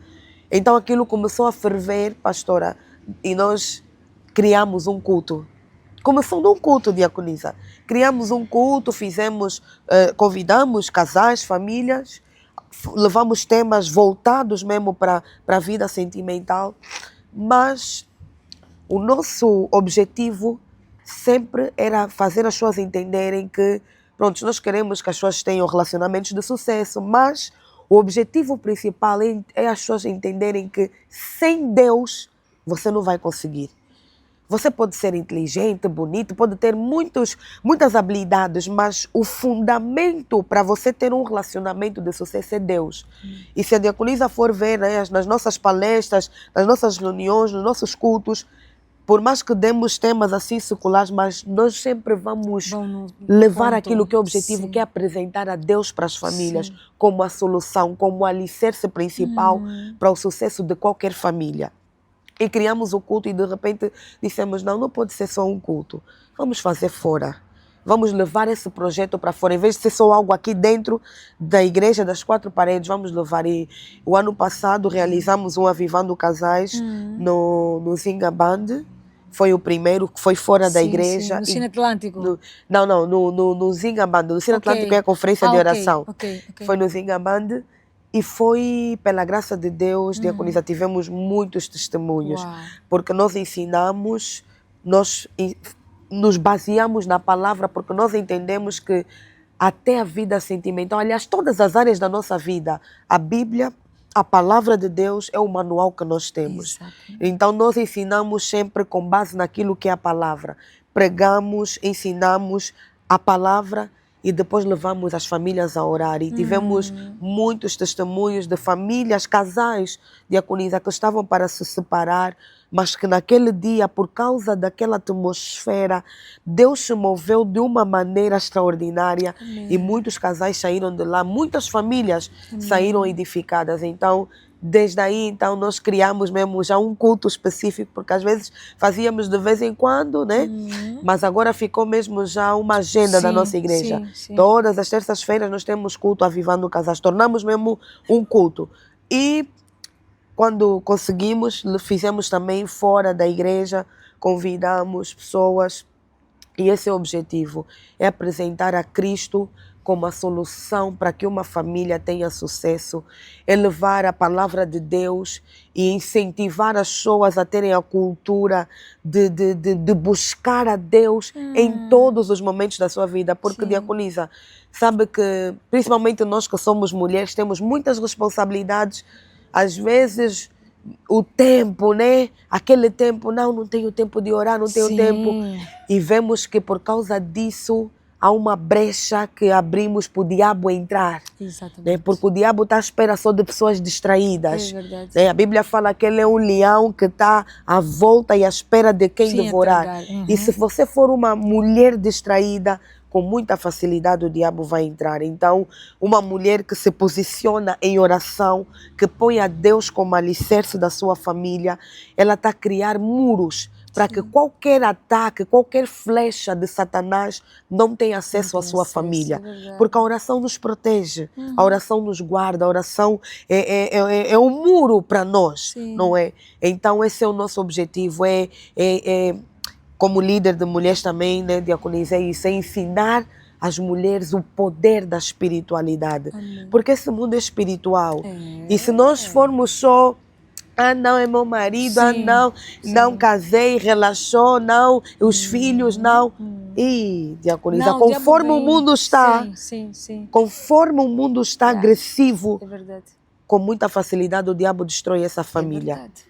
Então aquilo começou a ferver, pastora, e nós criamos um culto. Começou num culto, Diaconisa. Criamos um culto, convidamos casais, famílias, levamos temas voltados mesmo para a vida sentimental, mas o nosso objetivo sempre era fazer as pessoas entenderem que, pronto, nós queremos que as pessoas tenham relacionamentos de sucesso, mas o objetivo principal é as pessoas entenderem que sem Deus você não vai conseguir. Você pode ser inteligente, bonito, pode ter muitas habilidades, mas o fundamento para você ter um relacionamento de sucesso é Deus. E se a diaconisa for ver, né, nas nossas palestras, nas nossas reuniões, nos nossos cultos, por mais que demos temas assim seculares, mas nós sempre vamos levar aquilo que é o objetivo, sim, que é apresentar a Deus para as famílias, sim, como a solução, como o alicerce principal para o sucesso de qualquer família. E criamos o culto e de repente dissemos, não pode ser só um culto, vamos fazer fora. Vamos levar esse projeto para fora. Em vez de ser só algo aqui dentro da igreja, das quatro paredes, vamos levar. E o ano passado realizamos um Avivando Casais no Zinga Band. Foi o primeiro que foi fora da igreja. Sim, no Cine Atlântico? No Zinga Band. No Cine Atlântico é a conferência de oração. Okay. Foi no Zinga Band. E foi, pela graça de Deus, diaconisa, tivemos muitos testemunhos. Uau. Porque nós ensinamos, nós nos baseamos na palavra, porque nós entendemos que até a vida sentimental, aliás, todas as áreas da nossa vida, a Bíblia, a palavra de Deus é o manual que nós temos. Exato. Então nós ensinamos sempre com base naquilo que é a palavra. Pregamos, ensinamos a palavra e depois levamos as famílias a orar. E tivemos muitos testemunhos de famílias, casais, diaconisa, que estavam para se separar, mas que naquele dia, por causa daquela atmosfera, Deus se moveu de uma maneira extraordinária. Amém. E muitos casais saíram de lá, muitas famílias saíram edificadas. Então, desde aí, então, nós criamos mesmo já um culto específico, porque às vezes fazíamos de vez em quando, né? Mas agora ficou mesmo já uma agenda da nossa igreja. Sim. Todas as terças-feiras nós temos culto Avivando Casais. Tornamos mesmo um culto. E quando conseguimos, fizemos também fora da igreja, convidamos pessoas. E esse é o objetivo, é apresentar a Cristo como a solução para que uma família tenha sucesso, é levar a palavra de Deus e incentivar as pessoas a terem a cultura de buscar a Deus em todos os momentos da sua vida. Porque, sim, diaconisa, sabe que, principalmente nós que somos mulheres, temos muitas responsabilidades. Às vezes, o tempo, né? Aquele tempo, não tenho tempo de orar, não tenho tempo. E vemos que por causa disso há uma brecha que abrimos para o diabo entrar. Exatamente. Né? Porque o diabo está à espera só de pessoas distraídas. É verdade. Né? A Bíblia fala que ele é um leão que está à volta e à espera de quem devorar. E se você for uma mulher distraída, com muita facilidade o diabo vai entrar. Então, uma mulher que se posiciona em oração, que põe a Deus como alicerce da sua família, ela está a criar muros para que qualquer ataque, qualquer flecha de Satanás não tenha acesso à sua família. Porque a oração nos protege, a oração nos guarda, a oração é um muro para nós, não é? Então, esse é o nosso objetivo, como líder de mulheres também, né, diaconisa, isso é ensinar às mulheres o poder da espiritualidade. Amém. Porque esse mundo é espiritual. E se nós formos só, não, é meu marido, não casei, relaxou, não, os filhos, não. E, diaconisa, conforme o mundo está, conforme o mundo está agressivo, com muita facilidade o diabo destrói essa família. É verdade.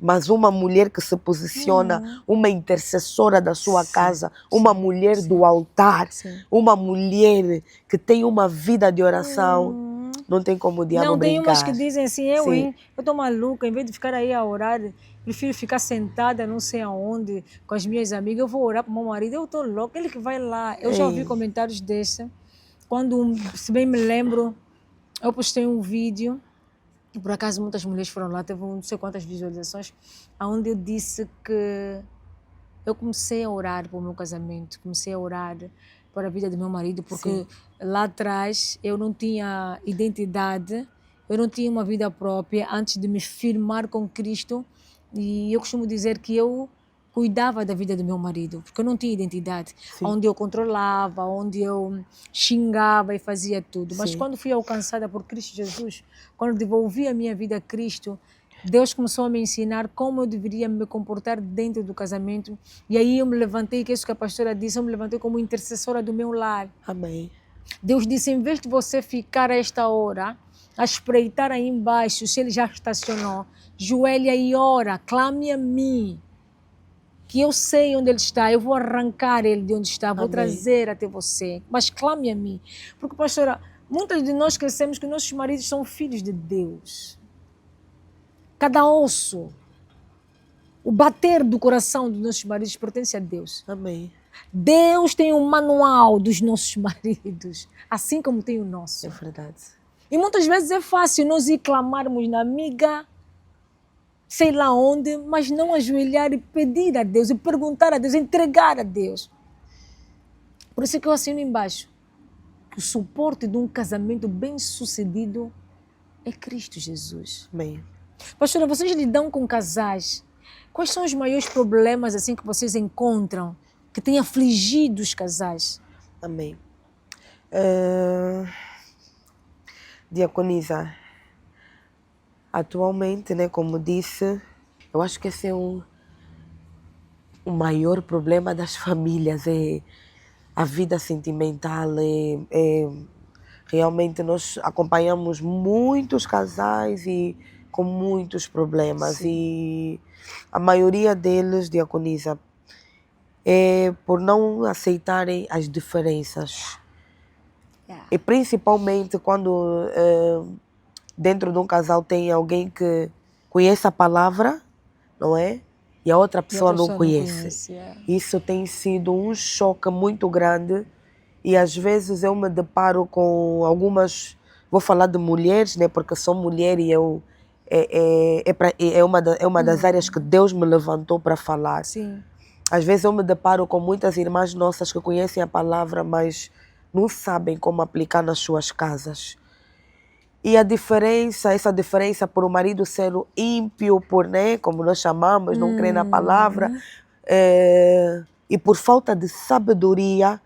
Mas uma mulher que se posiciona, uma intercessora da sua casa, uma mulher do altar, uma mulher que tem uma vida de oração, não tem como o diabo brincar. Não, tem umas que dizem assim, eu estou maluca, em vez de ficar aí a orar, prefiro ficar sentada não sei aonde, com as minhas amigas, eu vou orar para o meu marido, eu estou louca, ele que vai lá. Eu já ouvi comentários desses. Quando, se bem me lembro, eu postei um vídeo, por acaso muitas mulheres foram lá, teve não sei quantas visualizações, onde eu disse que eu comecei a orar para o meu casamento, comecei a orar para a vida do meu marido, porque lá atrás eu não tinha identidade, eu não tinha uma vida própria antes de me firmar com Cristo, e eu costumo dizer que eu cuidava da vida do meu marido, porque eu não tinha identidade, onde eu controlava, onde eu xingava e fazia tudo. Mas quando fui alcançada por Cristo Jesus, quando devolvi a minha vida a Cristo, Deus começou a me ensinar como eu deveria me comportar dentro do casamento. E aí eu me levantei, que é isso que a pastora disse, eu me levantei como intercessora do meu lar. Amém. Deus disse, em vez de você ficar a esta hora, a espreitar aí embaixo, se ele já estacionou, joelha e ora, clame a mim, que eu sei onde ele está, eu vou arrancar ele de onde está, vou Amém. trazer até você, mas clame a mim. Porque, pastora, muitas de nós crescemos que nossos maridos são filhos de Deus. Cada osso, o bater do coração dos nossos maridos pertence a Deus. Amém. Deus tem um manual dos nossos maridos, assim como tem o nosso. É verdade. E muitas vezes é fácil nós ir clamarmos na amiga, sei lá onde, mas não ajoelhar e pedir a Deus, e perguntar a Deus, entregar a Deus. Por isso é que eu assino embaixo, que o suporte de um casamento bem-sucedido é Cristo Jesus. Amém. Pastora, vocês lidam com casais, quais são os maiores problemas assim que vocês encontram, que têm afligido os casais? Amém. Diaconisa, atualmente, né, como disse, eu acho que esse é o maior problema das famílias, é a vida sentimental. Realmente nós acompanhamos muitos casais e com muitos problemas. Sim. E a maioria deles, diaconisa, é por não aceitarem as diferenças. E principalmente quando dentro de um casal tem alguém que conhece a palavra, não é? E a outra pessoa não conhece. Isso tem sido um choque muito grande e às vezes eu me deparo com algumas, vou falar de mulheres, né? Porque sou mulher e eu é uma das áreas que Deus me levantou para falar. Sim. Às vezes eu me deparo com muitas irmãs nossas que conhecem a palavra, mas não sabem como aplicar nas suas casas. E essa diferença por o marido ser ímpio, né, como nós chamamos, não crer na palavra, e por falta de sabedoria,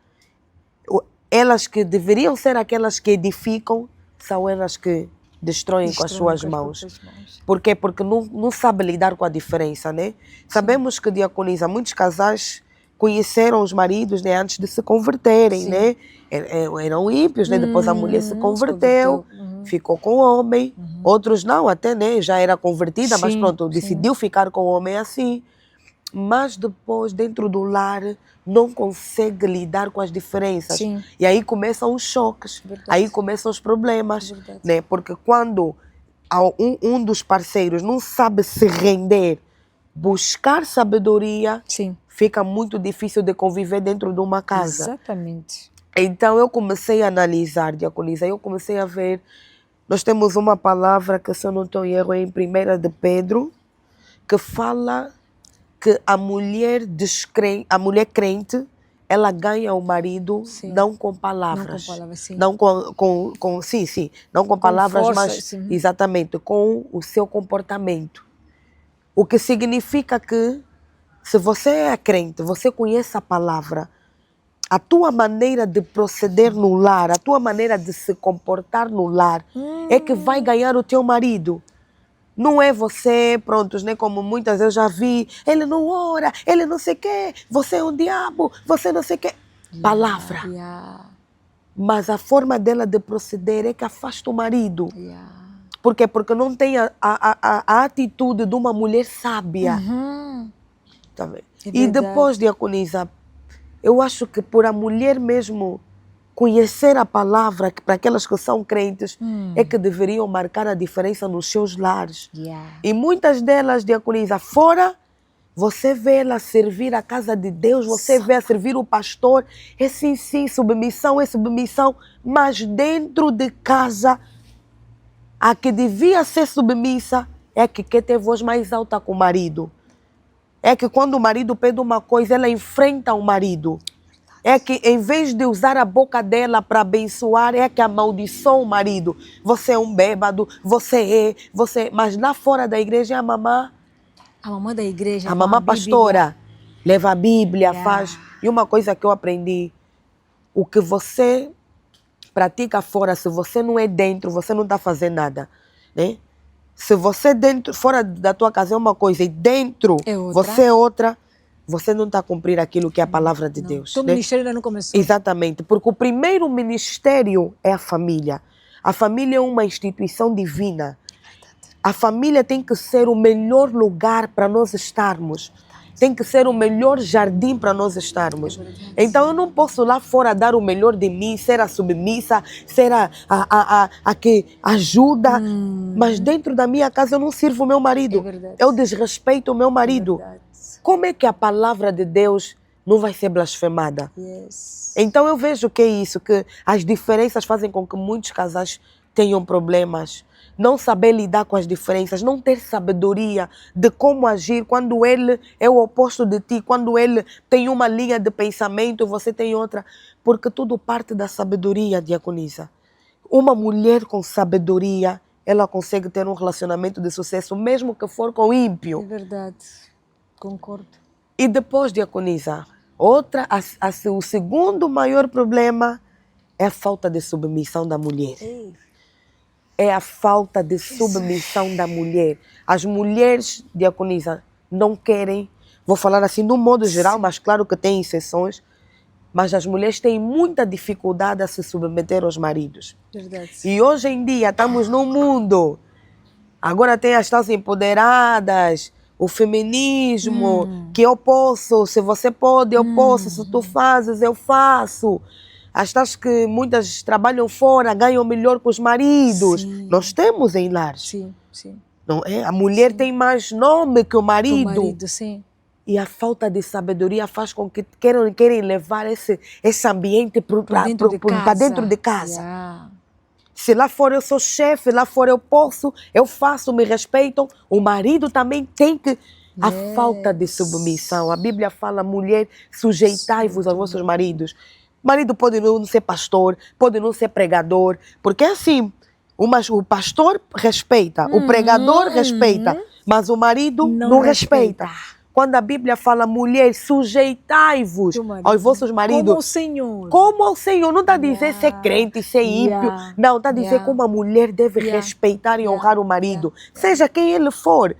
elas que deveriam ser aquelas que edificam, são elas que destroem com as suas mãos. Por quê? Porque não sabe lidar com a diferença, né? Sabemos que, diaconisa, muitos casais conheceram os maridos, né, antes de se converterem, né? Eram ímpios, né? Depois a mulher se converteu, ficou com o homem. Outros não, até, né? Já era convertida, mas pronto, decidiu ficar com o homem assim. Mas depois, dentro do lar, não consegue lidar com as diferenças. Sim. E aí começam os choques, Verdade. aí começam os problemas, né? Porque quando um dos parceiros não sabe se render, buscar sabedoria, Sim. fica muito difícil de conviver dentro de uma casa. Exatamente. Então eu comecei a analisar, diaconisa, eu comecei a ver, nós temos uma palavra que, se eu não estou em erro, é em 1 de Pedro, que fala que a mulher crente, ela ganha o marido não com palavras. Não com palavras, sim. Não com palavras, força, mas sim. exatamente, com o seu comportamento. O que significa que, se você é crente, você conhece a palavra, a tua maneira de proceder no lar, a tua maneira de se comportar no lar, é que vai ganhar o teu marido. Não é você, prontos, né? Como muitas eu já vi, ele não ora, ele não sei o quê, você é um diabo, você não sei o quê. Palavra. Mas a forma dela de proceder é que afasta o marido. Por quê? Porque não tem a atitude de uma mulher sábia. Tá vendo? E depois, diaconisa, eu acho que por a mulher mesmo conhecer a palavra, para aquelas que são crentes, é que deveriam marcar a diferença nos seus lares. E muitas delas, diaconisa, fora, você vê ela servir a casa de Deus, você vê a servir o pastor, é sim, submissão, mas dentro de casa, a que devia ser submissa é que quer ter voz mais alta com o marido. É que quando o marido pede uma coisa, ela enfrenta o marido. É que em vez de usar a boca dela para abençoar, é que amaldiçoa o marido. Você é um bêbado, você. Mas lá fora da igreja é a mamã. A mamã da igreja. A mamã pastora. Leva a Bíblia, faz. E uma coisa que eu aprendi, o que você pratica fora, se você não é dentro, você não está fazendo nada, né? Se você dentro, fora da tua casa é uma coisa e dentro É outra. você é outra, você não está a cumprir aquilo que é a palavra de Deus. Teu Né? ministério ainda não começou. Exatamente, porque o primeiro ministério é a família. A família é uma instituição divina. A família tem que ser o melhor lugar para nós estarmos. Tem que ser o melhor jardim para nós estarmos. Então eu não posso lá fora dar o melhor de mim, ser a submissa, ser a que ajuda, mas dentro da minha casa eu não sirvo o meu marido. É verdade. Eu desrespeito o meu marido. Verdade. Como é que a palavra de Deus não vai ser blasfemada? Yes. Então eu vejo que é isso, que as diferenças fazem com que muitos casais tenham problemas. Não saber lidar com as diferenças, não ter sabedoria de como agir quando ele é o oposto de ti, quando ele tem uma linha de pensamento e você tem outra, porque tudo parte da sabedoria, diaconisa. Uma mulher com sabedoria, ela consegue ter um relacionamento de sucesso, mesmo que for com ímpio. É verdade. Concordo. E depois, diaconisa, o segundo maior problema é a falta de submissão da mulher. Ei. É a falta de submissão da mulher. As mulheres, diaconisa, não querem, vou falar assim no modo geral, mas claro que tem exceções, mas as mulheres têm muita dificuldade a se submeter aos maridos. Verdade. E hoje em dia estamos num mundo, agora tem as tais empoderadas, o feminismo, que eu posso, se você pode, eu posso, se tu fazes, eu faço. As tais que muitas trabalham fora, ganham melhor que os maridos. Sim. Nós temos em lares. Sim, sim. Não é? A mulher tem mais nome que o O marido. marido, sim. E a falta de sabedoria faz com que querem levar esse ambiente para dentro de casa. Yeah. Se lá fora eu sou chefe, lá fora eu posso, eu faço, me respeitam. O marido também tem que... A falta de submissão. A Bíblia fala, mulher, sujeitai-vos aos vossos maridos. O marido pode não ser pastor, pode não ser pregador, porque é assim, o pastor respeita, o pregador respeita, mas o marido não respeita. Quando a Bíblia fala, mulher, sujeitai-vos aos vossos maridos. Como ao Senhor. Como ao Senhor. Não está a dizer ser crente, ser ímpio. Não, está a dizer como a mulher deve respeitar e honrar o marido. Seja quem ele for.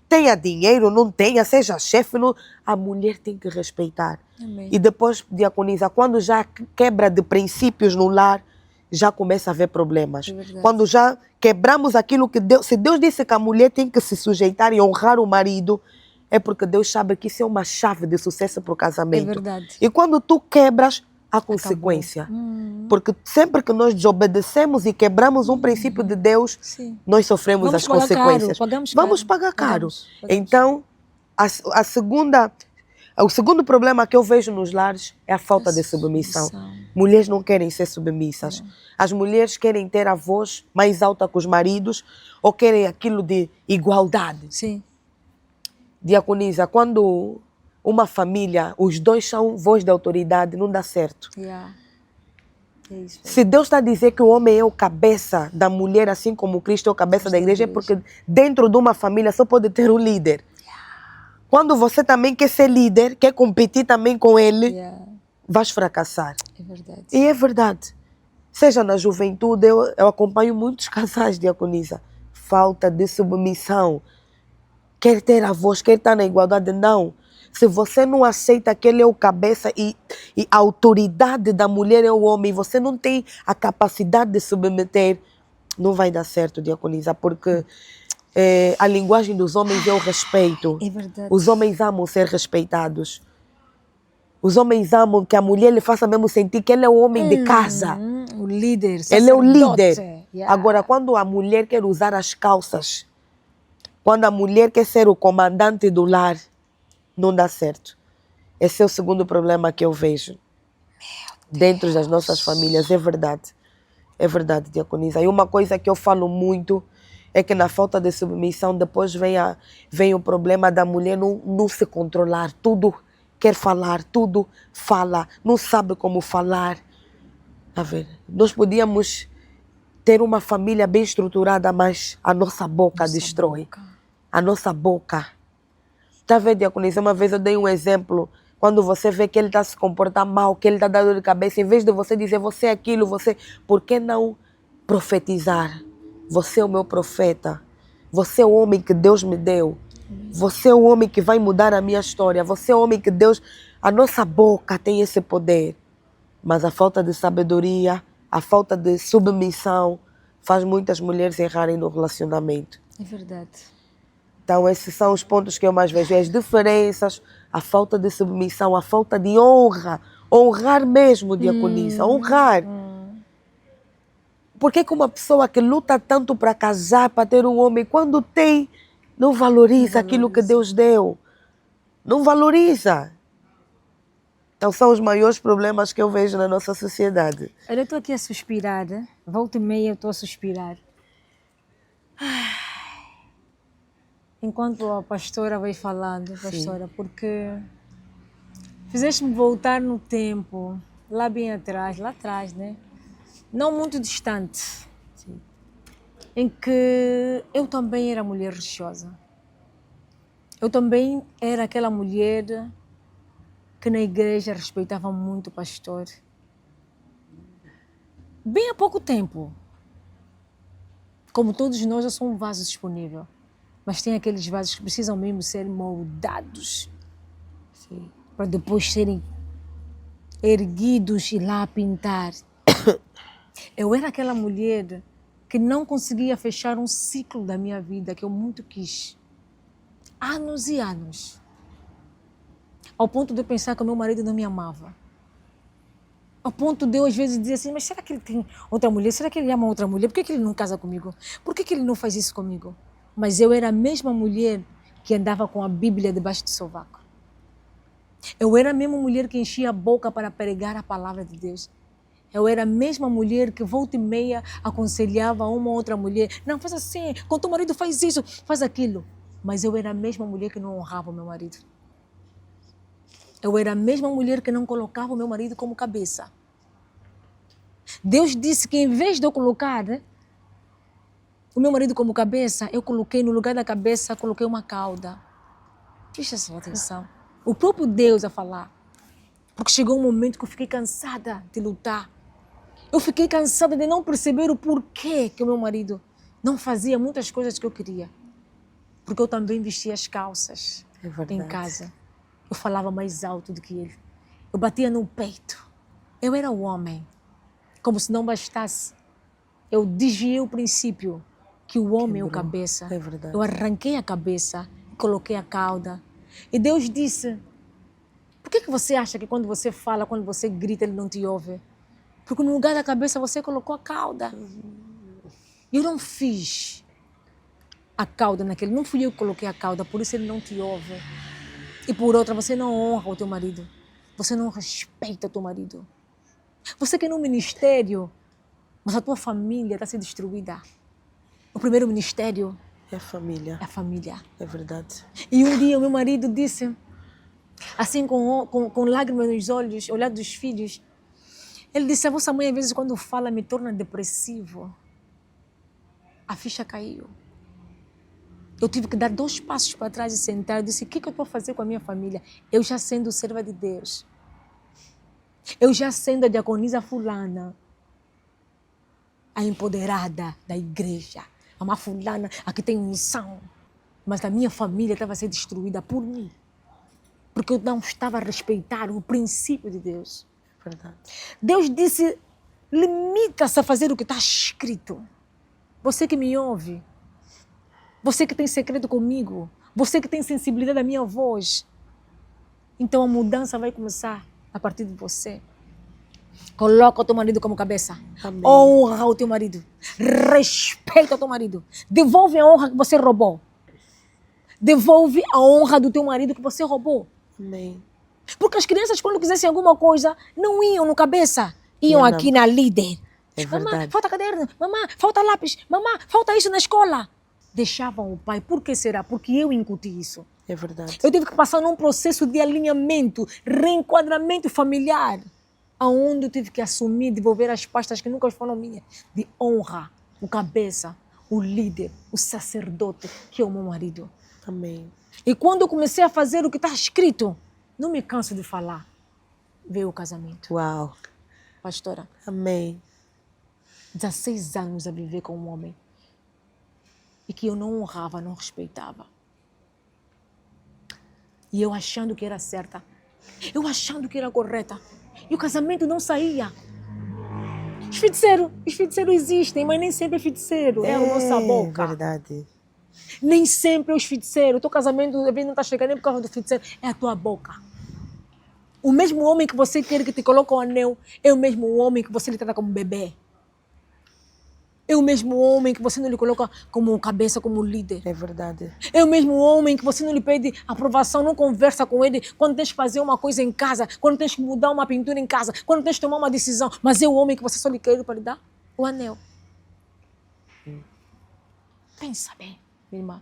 Tenha dinheiro, não tenha, seja chefe, não... a mulher tem que respeitar. Amém. E depois, diaconisa, quando já quebra de princípios no lar, já começa a haver problemas. Quando já quebramos aquilo que Deus... Se Deus disse que a mulher tem que se sujeitar e honrar o marido, é porque Deus sabe que isso é uma chave de sucesso para o casamento. É verdade. E quando tu quebras, há consequência. Porque sempre que nós desobedecemos e quebramos um princípio de Deus, nós sofremos as consequências. Vamos pagar caro. Então, o segundo problema que eu vejo nos lares é a falta de submissão. Mulheres não querem ser submissas. As mulheres querem ter a voz mais alta que os maridos ou querem aquilo de igualdade. Sim. Diaconisa, quando uma família, os dois são voz de autoridade, não dá certo. É isso, se Deus está a dizer que o homem é o cabeça da mulher, assim como Cristo é o cabeça da igreja, é porque dentro de uma família só pode ter um líder. Quando você também quer ser líder, quer competir também com ele, vais fracassar. É verdade. E é verdade. Seja na juventude, eu acompanho muitos casais, diaconisa. Falta de submissão. Quer ter a voz, quer estar na igualdade, não. Se você não aceita que ele é o cabeça e a autoridade da mulher é o homem, você não tem a capacidade de submeter, não vai dar certo, diaconisa, porque a linguagem dos homens é o respeito. É verdade. Os homens amam ser respeitados. Os homens amam que a mulher lhe faça mesmo sentir que ele é o homem de casa. O líder, ele é o líder. Yeah. Agora, quando a mulher quer usar as calças, quando a mulher quer ser o comandante do lar, não dá certo. Esse é o segundo problema que eu vejo dentro das nossas famílias. É verdade, diaconisa. E uma coisa que eu falo muito é que na falta de submissão depois vem o problema da mulher não se controlar. Tudo quer falar, tudo fala, não sabe como falar. A ver, nós podíamos ter uma família bem estruturada, mas a nossa boca destrói. A nossa boca. Está vendo, diaconisa? Uma vez eu dei um exemplo. Quando você vê que ele está se comportando mal, que ele está dando dor de cabeça, em vez de você dizer você é aquilo, por que não profetizar? Você é o meu profeta. Você é o homem que Deus me deu. Você é o homem que vai mudar a minha história. Você é o homem que Deus... A nossa boca tem esse poder. Mas a falta de sabedoria, a falta de submissão faz muitas mulheres errarem no relacionamento. É verdade. Então esses são os pontos que eu mais vejo. As diferenças, a falta de submissão, a falta de honra. Honrar mesmo, diaconisa. Honrar. Por que uma pessoa que luta tanto para casar, para ter um homem, quando tem, não valoriza aquilo que Deus deu? Não valoriza. Então são os maiores problemas que eu vejo na nossa sociedade. Olha, eu estou aqui a suspirar, né? Volta e meia eu estou a suspirar. Enquanto a pastora vai falando, pastora, porque fizeste-me voltar no tempo, lá bem atrás, lá atrás, né? Não muito distante, em que eu também era mulher religiosa. Eu também era aquela mulher que na igreja respeitava muito o pastor. Bem há pouco tempo, como todos nós, eu sou um vaso disponível, mas tem aqueles vasos que precisam mesmo ser moldados para depois serem erguidos e lá pintar. Eu era aquela mulher que não conseguia fechar um ciclo da minha vida que eu muito quis. Anos e anos. Ao ponto de eu pensar que o meu marido não me amava. Ao ponto de eu às vezes dizer assim, mas será que ele tem outra mulher? Será que ele ama outra mulher? Por que ele não casa comigo? Por que ele não faz isso comigo? Mas eu era a mesma mulher que andava com a Bíblia debaixo do sovaco. Eu era a mesma mulher que enchia a boca para pregar a palavra de Deus. Eu era a mesma mulher que volta e meia aconselhava uma outra mulher. Não, faz assim, quando teu marido faz isso, faz aquilo. Mas eu era a mesma mulher que não honrava o meu marido. Eu era a mesma mulher que não colocava o meu marido como cabeça. Deus disse que em vez de eu colocar o meu marido como cabeça, eu coloquei no lugar da cabeça, coloquei uma cauda. Preste sua atenção. O próprio Deus a falar. Porque chegou um momento que eu fiquei cansada de lutar. Eu fiquei cansada de não perceber o porquê que o meu marido não fazia muitas coisas que eu queria. Porque eu também vestia as calças em casa. Eu falava mais alto do que ele. Eu batia no peito. Eu era o homem. Como se não bastasse. Eu desviei o princípio que o homem é o cabeça. É verdade. Eu arranquei a cabeça e coloquei a cauda. E Deus disse, por que você acha que quando você fala, quando você grita, ele não te ouve? Porque no lugar da cabeça você colocou a cauda. Eu não fiz a cauda naquele. Não fui eu que coloquei a cauda, por isso ele não te ouve. E por outra, você não honra o teu marido. Você não respeita o teu marido. Você que é no ministério, mas a tua família está sendo destruída. O primeiro ministério é a família. É a família. É verdade. E um dia o meu marido disse, assim com lágrimas nos olhos, olhando dos filhos, ele disse, a vossa mãe às vezes quando fala me torna depressivo. A ficha caiu. Eu tive que dar 2 passos para trás e sentar. Eu disse, o que eu vou fazer com a minha família? Eu já sendo serva de Deus. Eu já sendo a diaconisa fulana. A empoderada da igreja. Uma fulana, a que tem unção. Mas a minha família estava a ser destruída por mim. Porque eu não estava a respeitar o princípio de Deus. Verdade. Deus disse, limita-se a fazer o que está escrito. Você que me ouve. Você que tem segredo comigo. Você que tem sensibilidade à minha voz. Então a mudança vai começar a partir de você. Coloca o teu marido como cabeça. Amém. Honra o teu marido. Respeita o teu marido. Devolve a honra que você roubou. Devolve a honra do teu marido que você roubou. Amém. Porque as crianças, quando quisessem alguma coisa, não iam no cabeça. Iam aqui na líder. É Mamãe, verdade. falta caderno. Mamãe, falta lápis. Mamãe, falta isso na escola. Deixavam o pai. Por que será? Porque eu incuti isso. É verdade. Eu tive que passar num processo de alinhamento, reenquadramento familiar, aonde eu tive que assumir, devolver as pastas que nunca foram minhas, de honra, o cabeça, o líder, o sacerdote, que é o meu marido. Amém. E quando eu comecei a fazer o que está escrito, não me canso de falar, veio o casamento. Uau. Pastora, Amém. 16 anos a viver com um homem. e que eu não honrava, não respeitava. E eu achando que era certa, eu achando que era correta, e o casamento não saía. Os feiticeiros existem, mas nem sempre é feiticeiro, é a nossa boca. Verdade. Nem sempre é os feiticeiros. O teu casamento não está chegando nem por causa do feiticeiro, é a tua boca. O mesmo homem que você quer que te coloque o anel é o mesmo homem que você lhe trata como bebê. É o mesmo homem que você não lhe coloca como cabeça, como líder. É verdade. É o mesmo homem que você não lhe pede aprovação, não conversa com ele quando tens que fazer uma coisa em casa, quando tens que mudar uma pintura em casa, quando tens que tomar uma decisão. Mas é o homem que você só lhe quer para lhe dar o anel. Pensa bem, minha irmã.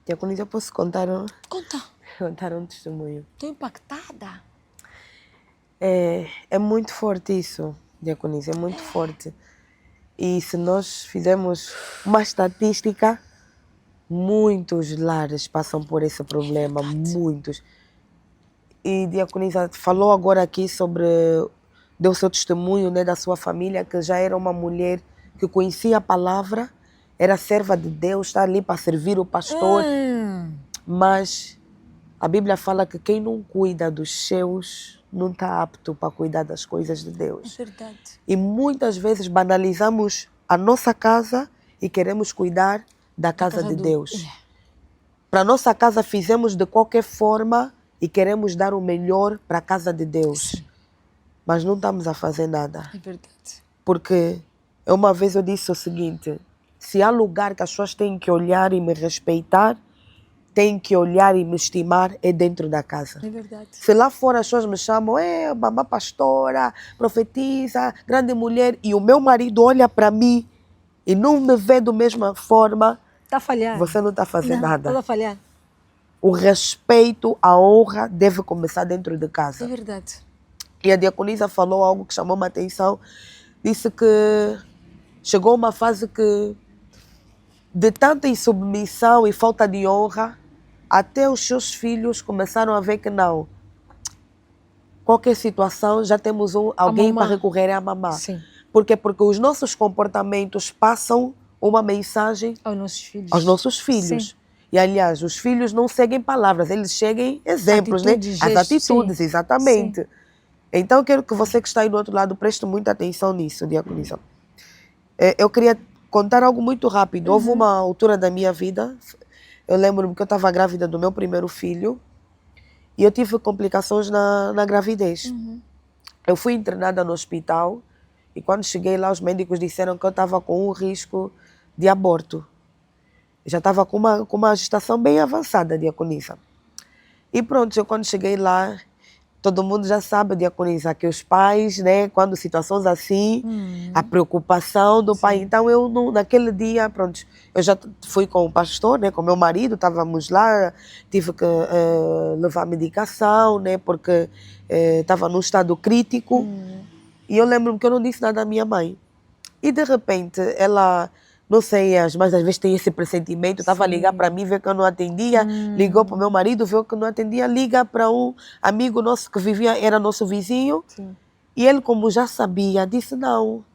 Diaconisa, eu posso contar Conta. um testemunho? Estou impactada. É muito forte isso, Diaconisa, é muito forte. E se nós fizermos uma estatística, muitos lares passam por esse problema, muitos. E Diaconisa falou agora aqui sobre, deu seu testemunho, né, da sua família, que já era uma mulher que conhecia a palavra, era serva de Deus, está ali para servir o pastor, mas a Bíblia fala que quem não cuida dos seus não está apto para cuidar das coisas de Deus. É verdade. E muitas vezes banalizamos a nossa casa e queremos cuidar da casa de Deus. Para a nossa casa fizemos de qualquer forma e queremos dar o melhor para a casa de Deus. Sim. Mas não estamos a fazer nada. É verdade. Porque uma vez eu disse o seguinte: se há lugar que as pessoas têm que olhar e me respeitar, têm que olhar e me estimar, é dentro da casa. É verdade. Se lá fora as pessoas me chamam, mamãe pastora, profetisa, grande mulher, e o meu marido olha para mim e não me vê da mesma forma, Está a falhar. você não está a fazer nada. Está a falhar. O respeito, a honra deve começar dentro de É casa. verdade. E a diaconisa falou algo que chamou minha atenção. Disse que chegou uma fase que, de tanta insubmissão e falta de honra, até os seus filhos começaram a ver que não. Qualquer situação, já temos alguém para recorrer à mamá. Sim. Por quê? Porque os nossos comportamentos passam uma mensagem aos nossos filhos. Sim. E, aliás, os filhos não seguem palavras, eles seguem exemplos, atitudes, né? As atitudes, sim. exatamente. Sim. Então, eu quero que você que está aí do outro lado preste muita atenção nisso, diaconisa. Eu queria contar algo muito rápido. Houve uma altura da minha vida, eu lembro-me que eu estava grávida do meu primeiro filho e eu tive complicações na gravidez. Eu fui internada no hospital e quando cheguei lá os médicos disseram que eu estava com um risco de aborto. Eu já estava com uma gestação bem avançada, diaconisa. E pronto, eu quando cheguei lá, todo mundo já sabe, diaconisa, que os pais, né, quando situações assim, a preocupação do pai. Então, eu, naquele dia, pronto, eu já fui com o pastor, né, com meu marido, estávamos lá, tive que levar medicação, né, porque estava num estado crítico. E eu lembro-me que eu não disse nada à minha mãe. E, de repente, ela... Não sei, mas às vezes tem esse pressentimento. Estava a ligar para mim, ver que eu não atendia. Ligou para o meu marido, viu que eu não atendia. Liga para um amigo nosso que vivia, era nosso vizinho. Sim. E ele, como já sabia, disse, não,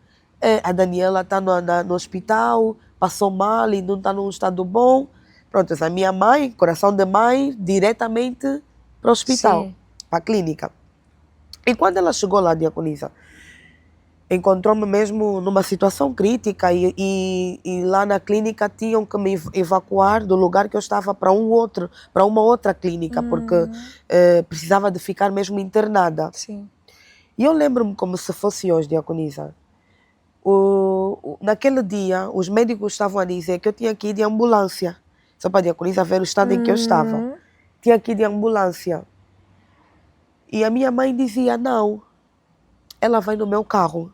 a Daniela está no hospital, passou mal e não está num estado bom. Pronto, a minha mãe, coração de mãe, diretamente para o hospital, para a clínica. E quando ela chegou lá, diaconisa, encontrou-me mesmo numa situação crítica e lá na clínica tinham que me evacuar do lugar que eu estava para uma outra clínica, porque precisava de ficar mesmo internada. Sim. E eu lembro-me como se fosse hoje, diaconisa. Naquele dia, os médicos estavam a dizer que eu tinha que ir de ambulância, só para a diaconisa ver o estado em que eu estava. Tinha que ir de ambulância. E a minha mãe dizia, não, ela vai no meu carro,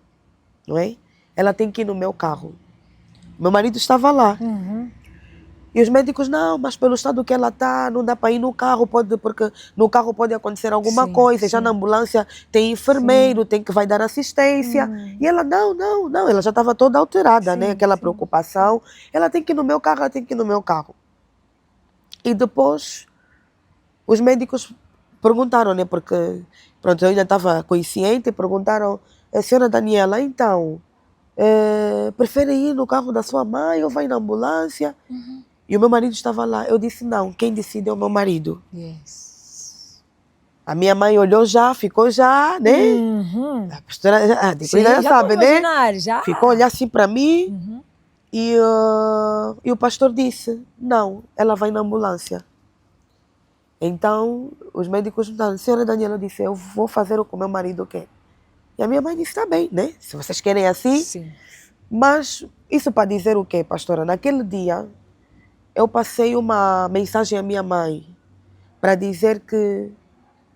não é? Ela tem que ir no meu carro. Meu marido estava lá. E os médicos, não, mas pelo estado que ela está, não dá para ir no carro, porque no carro pode acontecer alguma coisa. Já na ambulância tem enfermeiro, vai dar assistência. E ela, não, ela já estava toda alterada, né? Aquela preocupação. Ela tem que ir no meu carro, ela tem que ir no meu carro. E depois, os médicos perguntaram, né? Porque, pronto, eu ainda estava consciente, perguntaram, senhora Daniela, então, prefere ir no carro da sua mãe ou vai na ambulância? E o meu marido estava lá. Eu disse, não, quem decide é o meu marido. Yes. A minha mãe olhou já, ficou já, né? A pastora, a diaconisa já sabe, né? Já. Ficou a olhar assim para mim e o pastor disse, não, ela vai na ambulância. Então, os médicos disseram, senhora Daniela, disse, eu vou fazer o que o meu marido quer. E a minha mãe disse, tá bem, né? Se vocês querem assim. Sim. Mas isso para dizer o quê, pastora? Naquele dia, eu passei uma mensagem à minha mãe para dizer que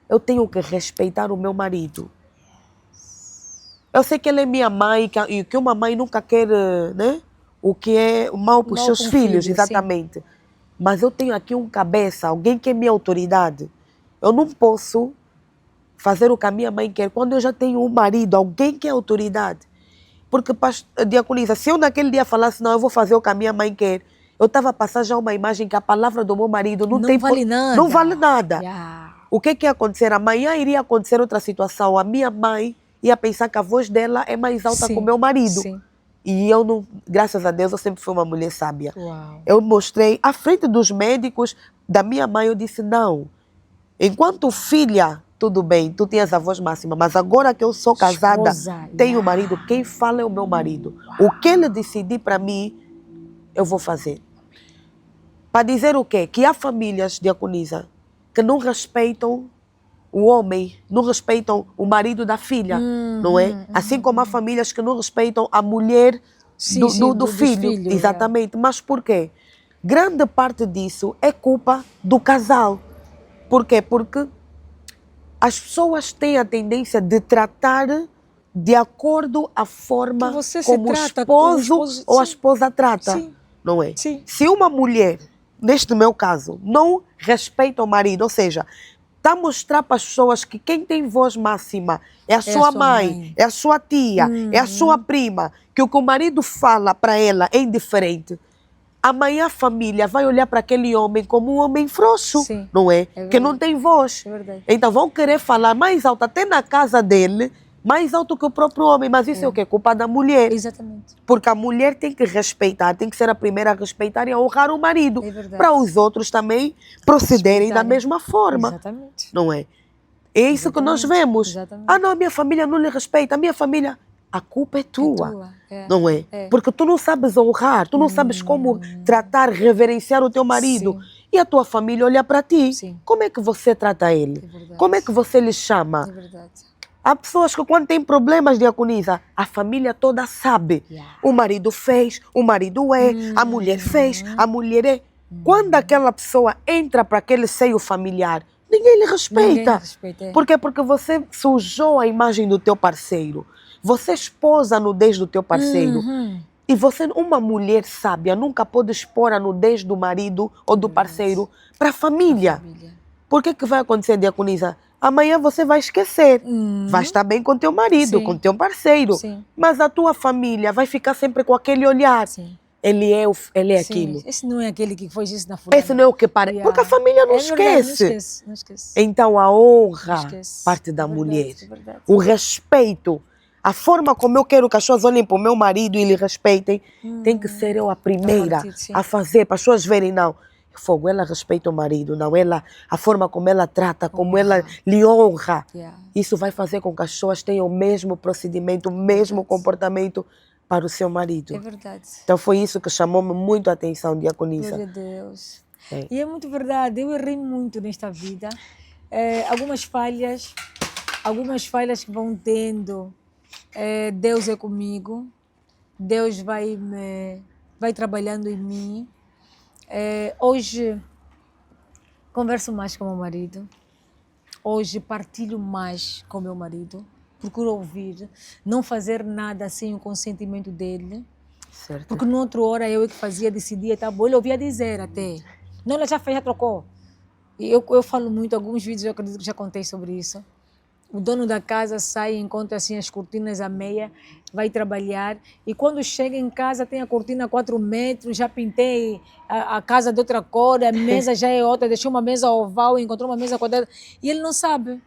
eu tenho que respeitar o meu marido. Eu sei que ele é minha mãe e que uma mãe nunca quer, né, o que é mal para os seus filhos, exatamente. Sim. Mas eu tenho aqui um cabeça, alguém que é minha autoridade. Eu não posso fazer o que a minha mãe quer quando eu já tenho um marido, alguém que é autoridade. Porque, diaconisa, se eu naquele dia falasse, não, eu vou fazer o que a minha mãe quer, eu estava a passar já uma imagem que a palavra do meu marido não vale nada. Não vale nada. Yeah. O que ia acontecer? Amanhã iria acontecer outra situação. A minha mãe ia pensar que a voz dela é mais alta que o meu marido. Sim. E eu não, graças a Deus, eu sempre fui uma mulher sábia. Uau. Eu mostrei, à frente dos médicos, da minha mãe, eu disse, não, enquanto filha, tudo bem, tu tinhas a voz máxima, mas agora que eu sou casada, tenho marido, quem fala é o meu marido. O que ele decidir para mim, eu vou fazer. Para dizer o quê? Que há famílias, diaconisa, que não respeitam o homem, não respeitam o marido da filha, não é? Assim como há famílias que não respeitam a mulher do filho. Exatamente. Mas por quê? Grande parte disso é culpa do casal. Por quê? Porque as pessoas têm a tendência de tratar de acordo à forma como o esposo ou a esposa trata, não é? Sim. Se uma mulher, neste meu caso, não respeita o marido, ou seja, está a mostrar para as pessoas que quem tem voz máxima é a sua mãe, é a sua tia, é a sua prima, que o que o marido fala para ela é indiferente. Amanhã a família vai olhar para aquele homem como um homem frouxo, não é? Que não tem voz. Então vão querer falar mais alto, até na casa dele, mais alto que o próprio homem. Mas isso é o quê? Culpa da mulher. Exatamente. Porque a mulher tem que respeitar, tem que ser a primeira a respeitar e a honrar o marido. Para os outros também procederem da mesma forma. Exatamente. Não é? É isso que nós vemos. Exatamente. Ah, não, a minha família não lhe respeita, a minha família... A culpa é tua, não é? Porque tu não sabes honrar, tu não sabes como tratar, reverenciar o teu marido. E a tua família olha para ti. Como é que você trata ele? Como é que você lhe chama? Há pessoas que quando têm problemas, diaconisa, a família toda sabe. O marido fez, o marido é, a mulher fez, a mulher é. Quando aquela pessoa entra para aquele seio familiar, ninguém lhe respeita. Por quê? Porque você sujou a imagem do teu parceiro. Você expôs a nudez do teu parceiro. E você, uma mulher sábia, nunca pode expor a nudez do marido ou do parceiro para a família. Por que vai acontecer, diaconisa? Amanhã você vai esquecer. Vai estar bem com teu marido, com teu parceiro. Mas a tua família vai ficar sempre com aquele olhar. Ele é aquilo. Esse não é aquele que foi isso na fulana. Esse não é o que parece. Porque a família não esquece. Não esquece. Então a honra parte da mulher. O respeito. A forma como eu quero que as pessoas olhem para o meu marido e lhe respeitem, tem que ser eu a primeira a fazer, para as pessoas verem, não, fogo, ela respeita o marido, não, a forma como ela trata, como ela lhe honra. Isso vai fazer com que as pessoas tenham o mesmo procedimento, o mesmo comportamento para o seu marido. É verdade. Então foi isso que chamou-me muito a atenção, diaconisa. Glória a Deus. E é muito verdade, eu errei muito nesta vida. Algumas falhas que vão tendo. Deus é comigo, Deus vai trabalhando em mim. Hoje converso mais com o meu marido, hoje partilho mais com o meu marido, procuro ouvir, não fazer nada sem o consentimento dele. Certo. Porque na outra hora eu que fazia, decidia, tá bom, ele ouvia dizer até, não, ela já fez, já trocou. E eu falo muito, alguns vídeos eu acredito que já contei sobre isso. O dono da casa sai, encontra assim as cortinas à meia, vai trabalhar e quando chega em casa tem a cortina 4 metros, já pintei a casa de outra cor, a mesa já é outra, deixou uma mesa oval, encontrou uma mesa quadrada e ele não sabe.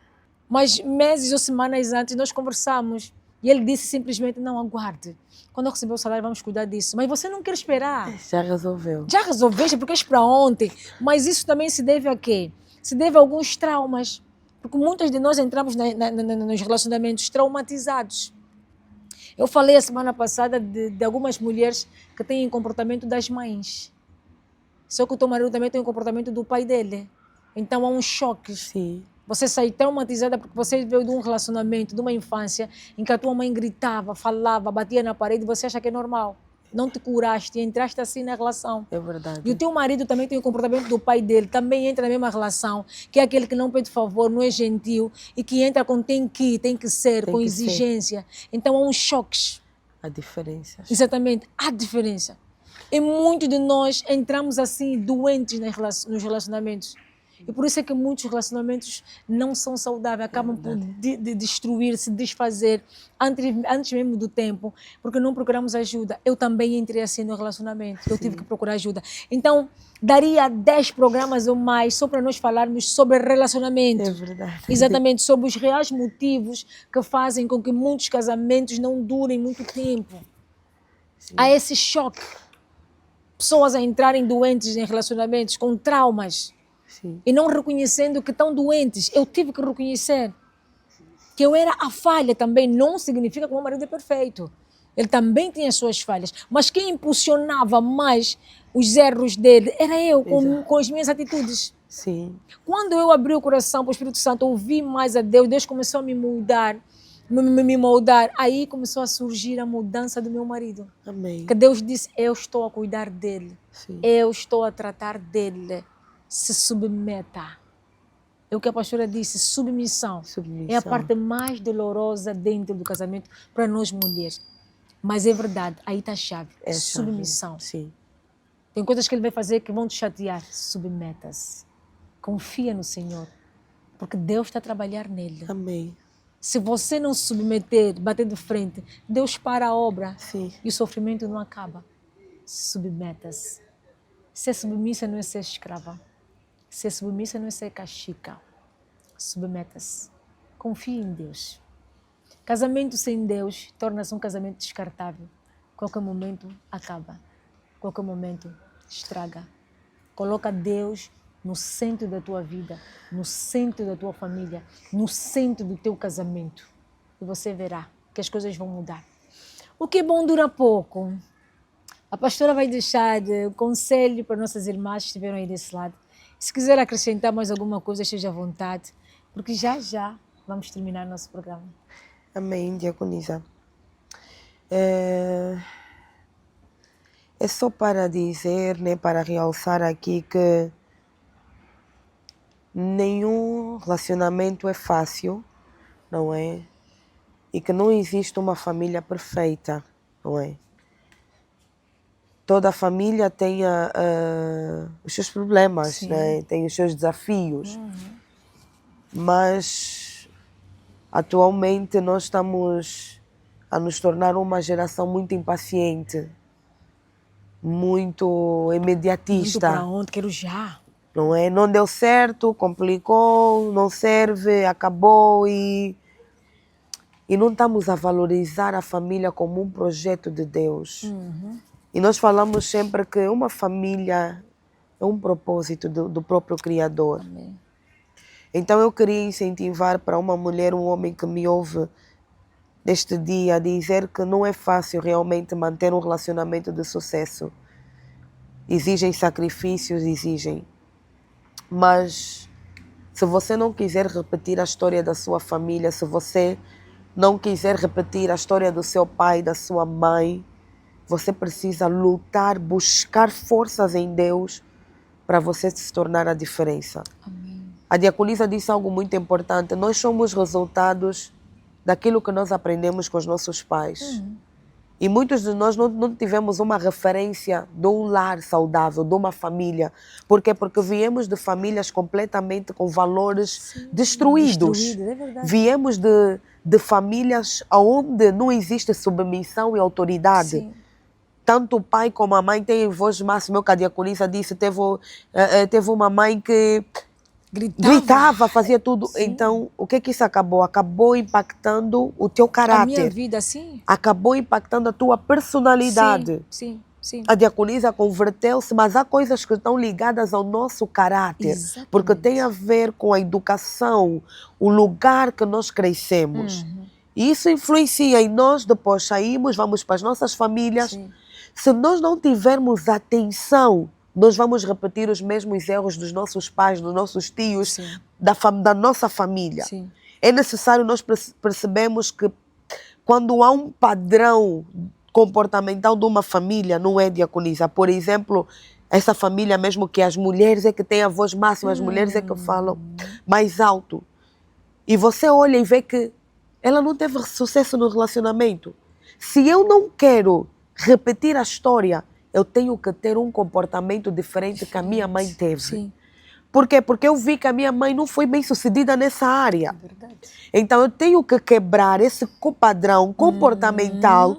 Mas meses ou semanas antes nós conversamos. E ele disse simplesmente, não, aguarde. Quando eu receber o salário, vamos cuidar disso. Mas você não quer esperar. Já resolveu. Já resolveste porque és para ontem. Mas isso também se deve a quê? Se deve a alguns traumas. Porque muitas de nós entramos nos relacionamentos traumatizados. Eu falei a semana passada de algumas mulheres que têm comportamento das mães. Só que o teu marido também tem o comportamento do pai dele. Então há um choque. Sim. Você sai traumatizada porque você veio de um relacionamento, de uma infância, em que a tua mãe gritava, falava, batia na parede e você acha que é normal. Não te curaste, entraste assim na relação. É verdade. E o teu marido também tem o comportamento do pai dele, também entra na mesma relação, que é aquele que não pede favor, não é gentil e que entra com tem que ser, Tem com que exigência. Então há uns choques. Há diferenças. Exatamente, há diferença. E muitos de nós entramos assim doentes nos relacionamentos. E por isso é que muitos relacionamentos não são saudáveis, acabam por destruir, se desfazer antes mesmo do tempo, porque não procuramos ajuda. Eu também entrei assim no relacionamento, eu tive que procurar ajuda. Então, daria 10 programas ou mais só para nós falarmos sobre relacionamento. É verdade. Exatamente, sobre os reais motivos que fazem com que muitos casamentos não durem muito tempo. Sim. Há esse choque. Pessoas a entrarem doentes em relacionamentos com traumas. Sim. E não reconhecendo que estão doentes. Eu tive que reconhecer que eu era a falha também. Não significa que o meu marido é perfeito. Ele também tinha as suas falhas. Mas quem impulsionava mais os erros dele era eu, com as minhas atitudes. Sim. Quando eu abri o coração para o Espírito Santo, ouvi mais a Deus, Deus começou a me moldar. Aí começou a surgir a mudança do meu marido. Amém. Que Deus disse, eu estou a cuidar dele. Sim. Eu estou a tratar dele. Se submeta. É o que a pastora disse, submissão. É a parte mais dolorosa dentro do casamento para nós mulheres. Mas é verdade, aí está a chave. É submissão. Sim. Tem coisas que ele vai fazer que vão te chatear. Submeta-se. Confia no Senhor. Porque Deus está a trabalhar nele. Amém. Se você não se submeter, bater de frente, Deus para a obra. Sim. E o sofrimento não acaba. Submeta-se. Ser submissa não é ser escrava. Ser submissa não é ser cachica. Submeta-se. Confie em Deus. Casamento sem Deus torna-se um casamento descartável. Qualquer momento acaba. Qualquer momento estraga. Coloca Deus no centro da tua vida, no centro da tua família, no centro do teu casamento. E você verá que as coisas vão mudar. O que é bom dura pouco. A pastora vai deixar conselho para nossas irmãs que estiveram aí desse lado. Se quiser acrescentar mais alguma coisa, esteja à vontade, porque já vamos terminar nosso programa. Amém, diaconisa. É só para dizer, né, para realçar aqui que nenhum relacionamento é fácil, não é? E que não existe uma família perfeita, não é? Toda família tem os seus problemas, né? Tem os seus desafios. Mas, atualmente, nós estamos a nos tornar uma geração muito impaciente, muito imediatista. Muito para onde? Quero já. Não é? Não deu certo, complicou, não serve, acabou e não estamos a valorizar a família como um projeto de Deus. E nós falamos sempre que uma família é um propósito do próprio Criador. Amém. Então eu queria incentivar para uma mulher, um homem que me ouve neste dia, a dizer que não é fácil realmente manter um relacionamento de sucesso. Exigem sacrifícios, exigem. Mas se você não quiser repetir a história da sua família, se você não quiser repetir a história do seu pai, da sua mãe, você precisa lutar, buscar forças em Deus para você se tornar a diferença. Amém. A diaconisa disse algo muito importante. Nós somos resultados daquilo que nós aprendemos com os nossos pais. E muitos de nós não tivemos uma referência de um lar saudável, de uma família. Por quê? Porque viemos de famílias completamente com valores destruídos. É verdade. Viemos de famílias onde não existe submissão e autoridade. Sim. Tanto o pai como a mãe têm voz máxima. Que a diaconisa disse, teve uma mãe que gritava, fazia tudo. Sim. Então, o que isso acabou? Acabou impactando o teu A minha caráter. vida, sim. Acabou impactando a tua personalidade. Sim, sim. A diaconisa converteu-se, mas há coisas que estão ligadas ao nosso caráter. Exatamente. Porque tem a ver com a educação, o lugar que nós crescemos. E isso influencia em nós, depois saímos, vamos para as nossas famílias. Sim. Se nós não tivermos atenção, nós vamos repetir os mesmos erros dos nossos pais, dos nossos tios, Sim. da nossa família. Sim. É necessário nós percebemos que quando há um padrão comportamental de uma família, não é diaconisa. Por exemplo, essa família mesmo que as mulheres é que têm a voz máxima, as mulheres é que falam mais alto. E você olha e vê que ela não teve sucesso no relacionamento. Se eu não quero repetir a história, eu tenho que ter um comportamento diferente que a minha mãe teve. Sim. Por quê? Porque eu vi que a minha mãe não foi bem sucedida nessa área. É verdade. Então eu tenho que quebrar esse padrão comportamental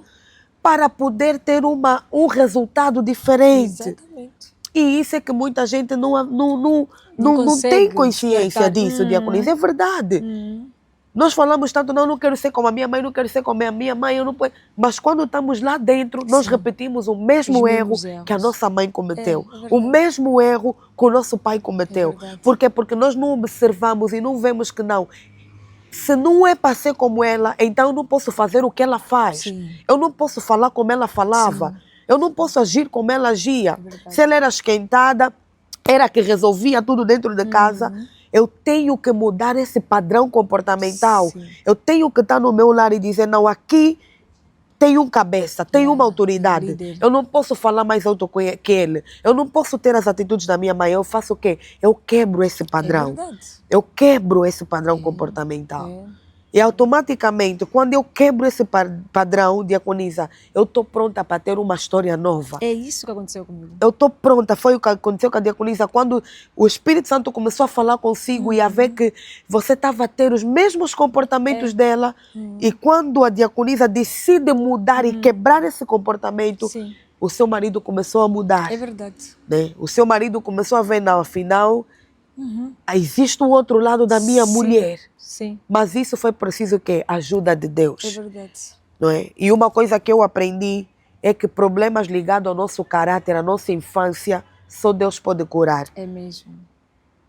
para poder ter um resultado diferente. Exatamente. E isso é que muita gente não consegue tem consciência despertar. disso, diaconisa. É verdade. Nós falamos tanto, não quero ser como a minha mãe, não quero ser como a minha mãe, eu não posso. Mas quando estamos lá dentro, nós repetimos o mesmo Os erro mesmos erros. que a nossa mãe cometeu. É verdade. O mesmo erro que o nosso pai cometeu. verdade. Por quê? Porque nós não observamos e não vemos que não. Se não é para ser como ela, então eu não posso fazer o que ela faz. Sim. Eu não posso falar como ela falava. Eu não posso agir como ela agia. verdade. Se ela era esquentada, era que resolvia tudo dentro de casa. Eu tenho que mudar esse padrão comportamental. Sim. Eu tenho que estar no meu lar e dizer, não, aqui tem um cabeça, tem uma autoridade. líder. Eu não posso falar mais alto que ele. Eu não posso ter as atitudes da minha mãe. Eu faço o quê? Eu quebro esse padrão. É verdade. Eu quebro esse padrão comportamental. É. E automaticamente, quando eu quebro esse padrão, diaconisa, eu estou pronta para ter uma história nova. É isso que aconteceu comigo. Eu estou pronta. Foi o que aconteceu com a diaconisa. Quando o Espírito Santo começou a falar consigo e a ver que você estava a ter os mesmos comportamentos dela. E quando a diaconisa decide mudar e quebrar esse comportamento, Sim. o seu marido começou a mudar. É verdade. Né? O seu marido começou a ver, não, afinal, existe o outro lado da minha Sim. mulher. Sim. Mas isso foi preciso o quê? Ajuda de Deus. É verdade. Não é? E uma coisa que eu aprendi é que problemas ligados ao nosso caráter, à nossa infância, só Deus pode curar. É mesmo.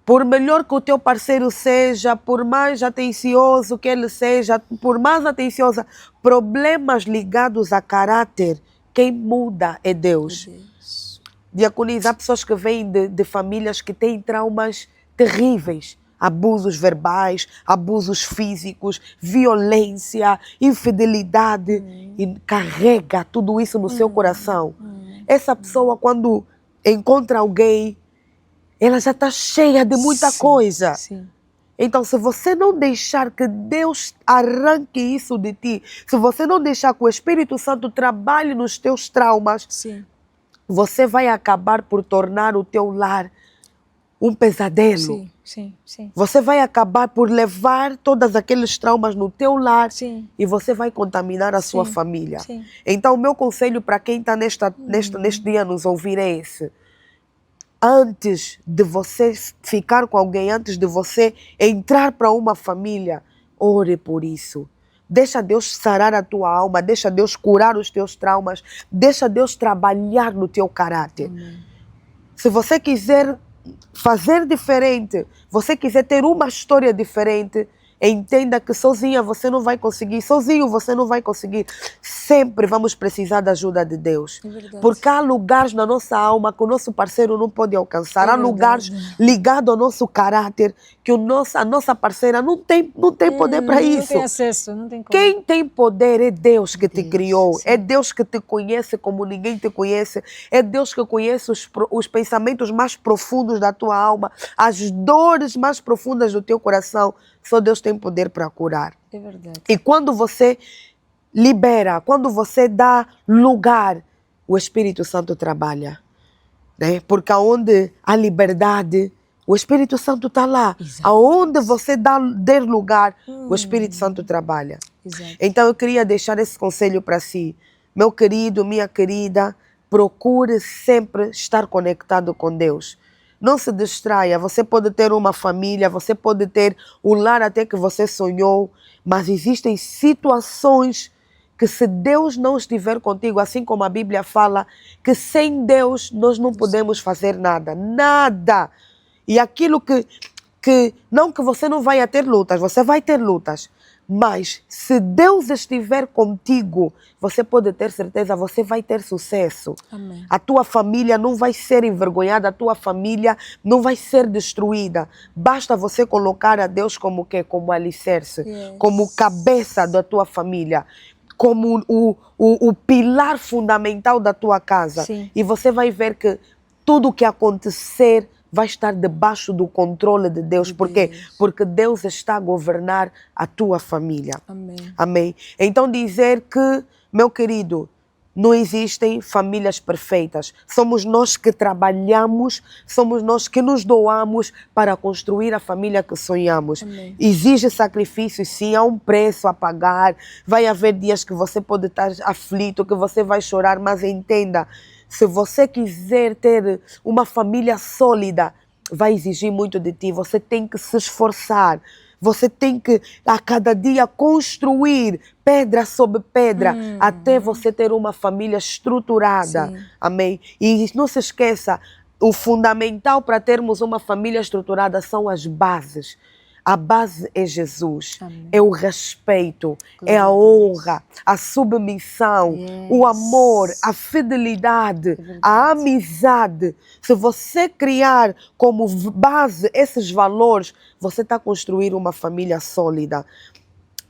Por melhor que o teu parceiro seja, por mais atencioso que ele seja, por mais atenciosa, problemas ligados a caráter, quem muda é Deus. Deus. Diaconisa, há pessoas que vêm de famílias que têm traumas terríveis. Abusos verbais, abusos físicos, violência, infidelidade. E carrega tudo isso no seu coração. Essa pessoa, quando encontra alguém, ela já está cheia de muita coisa. Sim. Então, se você não deixar que Deus arranque isso de ti, se você não deixar que o Espírito Santo trabalhe nos teus traumas, Sim. você vai acabar por tornar o teu lar um pesadelo. Sim. Sim. Sim. Você vai acabar por levar todos aqueles traumas no teu lar Sim. e você vai contaminar a sua Sim. família. Sim. Então, o meu conselho para quem está neste dia a nos ouvir é esse. Antes de você ficar com alguém, antes de você entrar para uma família, ore por isso. Deixa Deus sarar a tua alma, deixa Deus curar os teus traumas, deixa Deus trabalhar no teu caráter. Se você quiser fazer diferente, você quiser ter uma história diferente, entenda que sozinha você não vai conseguir, sozinho você não vai conseguir. Sempre vamos precisar da ajuda de Deus. É verdade. Porque há lugares na nossa alma que o nosso parceiro não pode alcançar. É Há lugares verdade. ligados ao nosso caráter que a nossa parceira não tem poder para Não isso. tem acesso, não tem como. Quem tem poder é Deus que te Deus, criou, sim. é Deus que te conhece como ninguém te conhece, é Deus que conhece os pensamentos mais profundos da tua alma, as dores mais profundas do teu coração. Só Deus tem poder para curar. É verdade. E quando você libera, quando você dá lugar, o Espírito Santo trabalha. Né? Porque onde há liberdade, o Espírito Santo está lá. Exato. Aonde você der lugar, o Espírito Santo trabalha. Exato. Então eu queria deixar esse conselho para si. Meu querido, minha querida, procure sempre estar conectado com Deus. não se distraia. Você pode ter uma família, você pode ter o lar até que você sonhou, mas existem situações que se Deus não estiver contigo, assim como a Bíblia fala, que sem Deus nós não podemos fazer nada. Nada! E aquilo não que você não vai ter lutas, você vai ter lutas. Mas se Deus estiver contigo, você pode ter certeza, você vai ter sucesso. Amém. A tua família não vai ser envergonhada, a tua família não vai ser destruída. Basta você colocar a Deus como quê? Como alicerce, como cabeça da tua família, como o pilar fundamental da tua casa. Sim. E você vai ver que tudo o que acontecer vai estar debaixo do controle de Deus. Por quê? Porque Deus está a governar a tua família. Amém. Amém. Então dizer que, meu querido, não existem famílias perfeitas. Somos nós que trabalhamos, somos nós que nos doamos para construir a família que sonhamos. Amém. Exige sacrifício, sim, há um preço a pagar. Vai haver dias que você pode estar aflito, que você vai chorar, mas entenda, se você quiser ter uma família sólida, vai exigir muito de ti. Você tem que se esforçar. Você tem que, a cada dia, construir pedra sobre pedra, até você ter uma família estruturada. Sim. Amém? E não se esqueça, o fundamental para termos uma família estruturada são as bases. A base é Jesus, Amém. É o respeito, Glória é a a Deus. honra, a submissão, o amor, a fidelidade, a amizade. Se você criar como base esses valores, você está a construir uma família sólida.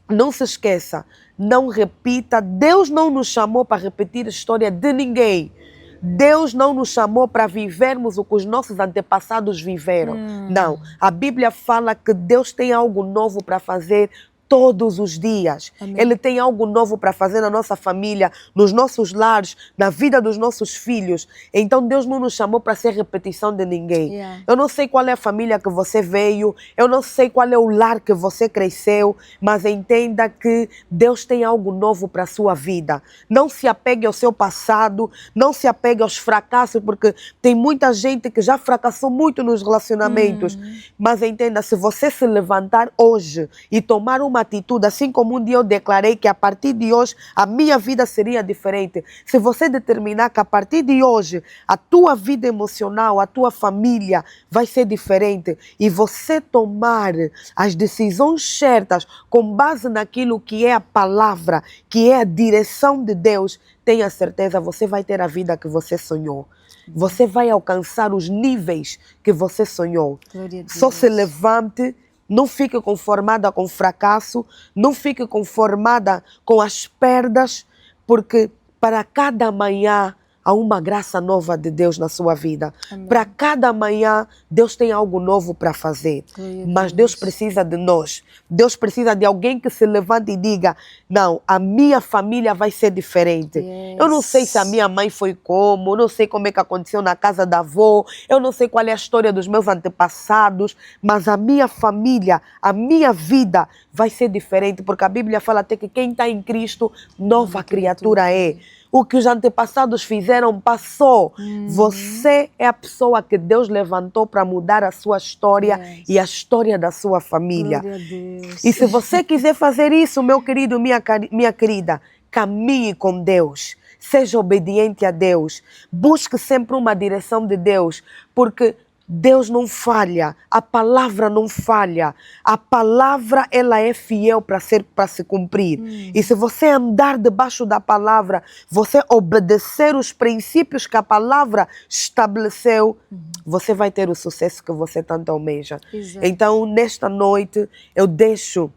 Não se esqueça, não repita, Deus não nos chamou para repetir a história de ninguém. Deus não nos chamou para vivermos o que os nossos antepassados viveram. Não, a Bíblia fala que Deus tem algo novo para fazer todos os dias. Amém. Ele tem algo novo para fazer na nossa família, nos nossos lares, na vida dos nossos filhos. Então Deus não nos chamou para ser repetição de ninguém. Eu não sei qual é a família que você veio, eu não sei qual é o lar que você cresceu, mas entenda que Deus tem algo novo para a sua vida. Não se apegue ao seu passado, não se apegue aos fracassos, porque tem muita gente que já fracassou muito nos relacionamentos. Mas entenda, se você se levantar hoje e tomar uma atitude, assim como um dia eu declarei que a partir de hoje a minha vida seria diferente. Se você determinar que a partir de hoje a tua vida emocional, a tua família vai ser diferente e você tomar as decisões certas com base naquilo que é a palavra, que é a direção de Deus, tenha certeza, você vai ter a vida que você sonhou. Você vai alcançar os níveis que você sonhou. Glória a Deus. Só se levante. Não fique conformada com o fracasso, não fique conformada com as perdas, porque para cada manhã há uma graça nova de Deus na sua vida. Amém. Para cada manhã, Deus tem algo novo para fazer. Mas Deus precisa de nós. Deus precisa de alguém que se levante e diga, não, a minha família vai ser diferente. Eu não sei se a minha mãe foi como, eu não sei como é que aconteceu na casa da avó, eu não sei qual é a história dos meus antepassados, mas a minha família, a minha vida vai ser diferente, porque a Bíblia fala até que quem está em Cristo, nova criatura é. O que os antepassados fizeram passou. Você é a pessoa que Deus levantou para mudar a sua história e a história da sua família. Glória a Deus. E se você quiser fazer isso, meu querido, minha querida, caminhe com Deus. Seja obediente a Deus. Busque sempre uma direção de Deus, porque Deus não falha, a palavra não falha. A palavra, ela é fiel para se cumprir. E se você andar debaixo da palavra, você obedecer os princípios que a palavra estabeleceu, você vai ter o sucesso que você tanto almeja. Exato. Então, nesta noite, eu deixo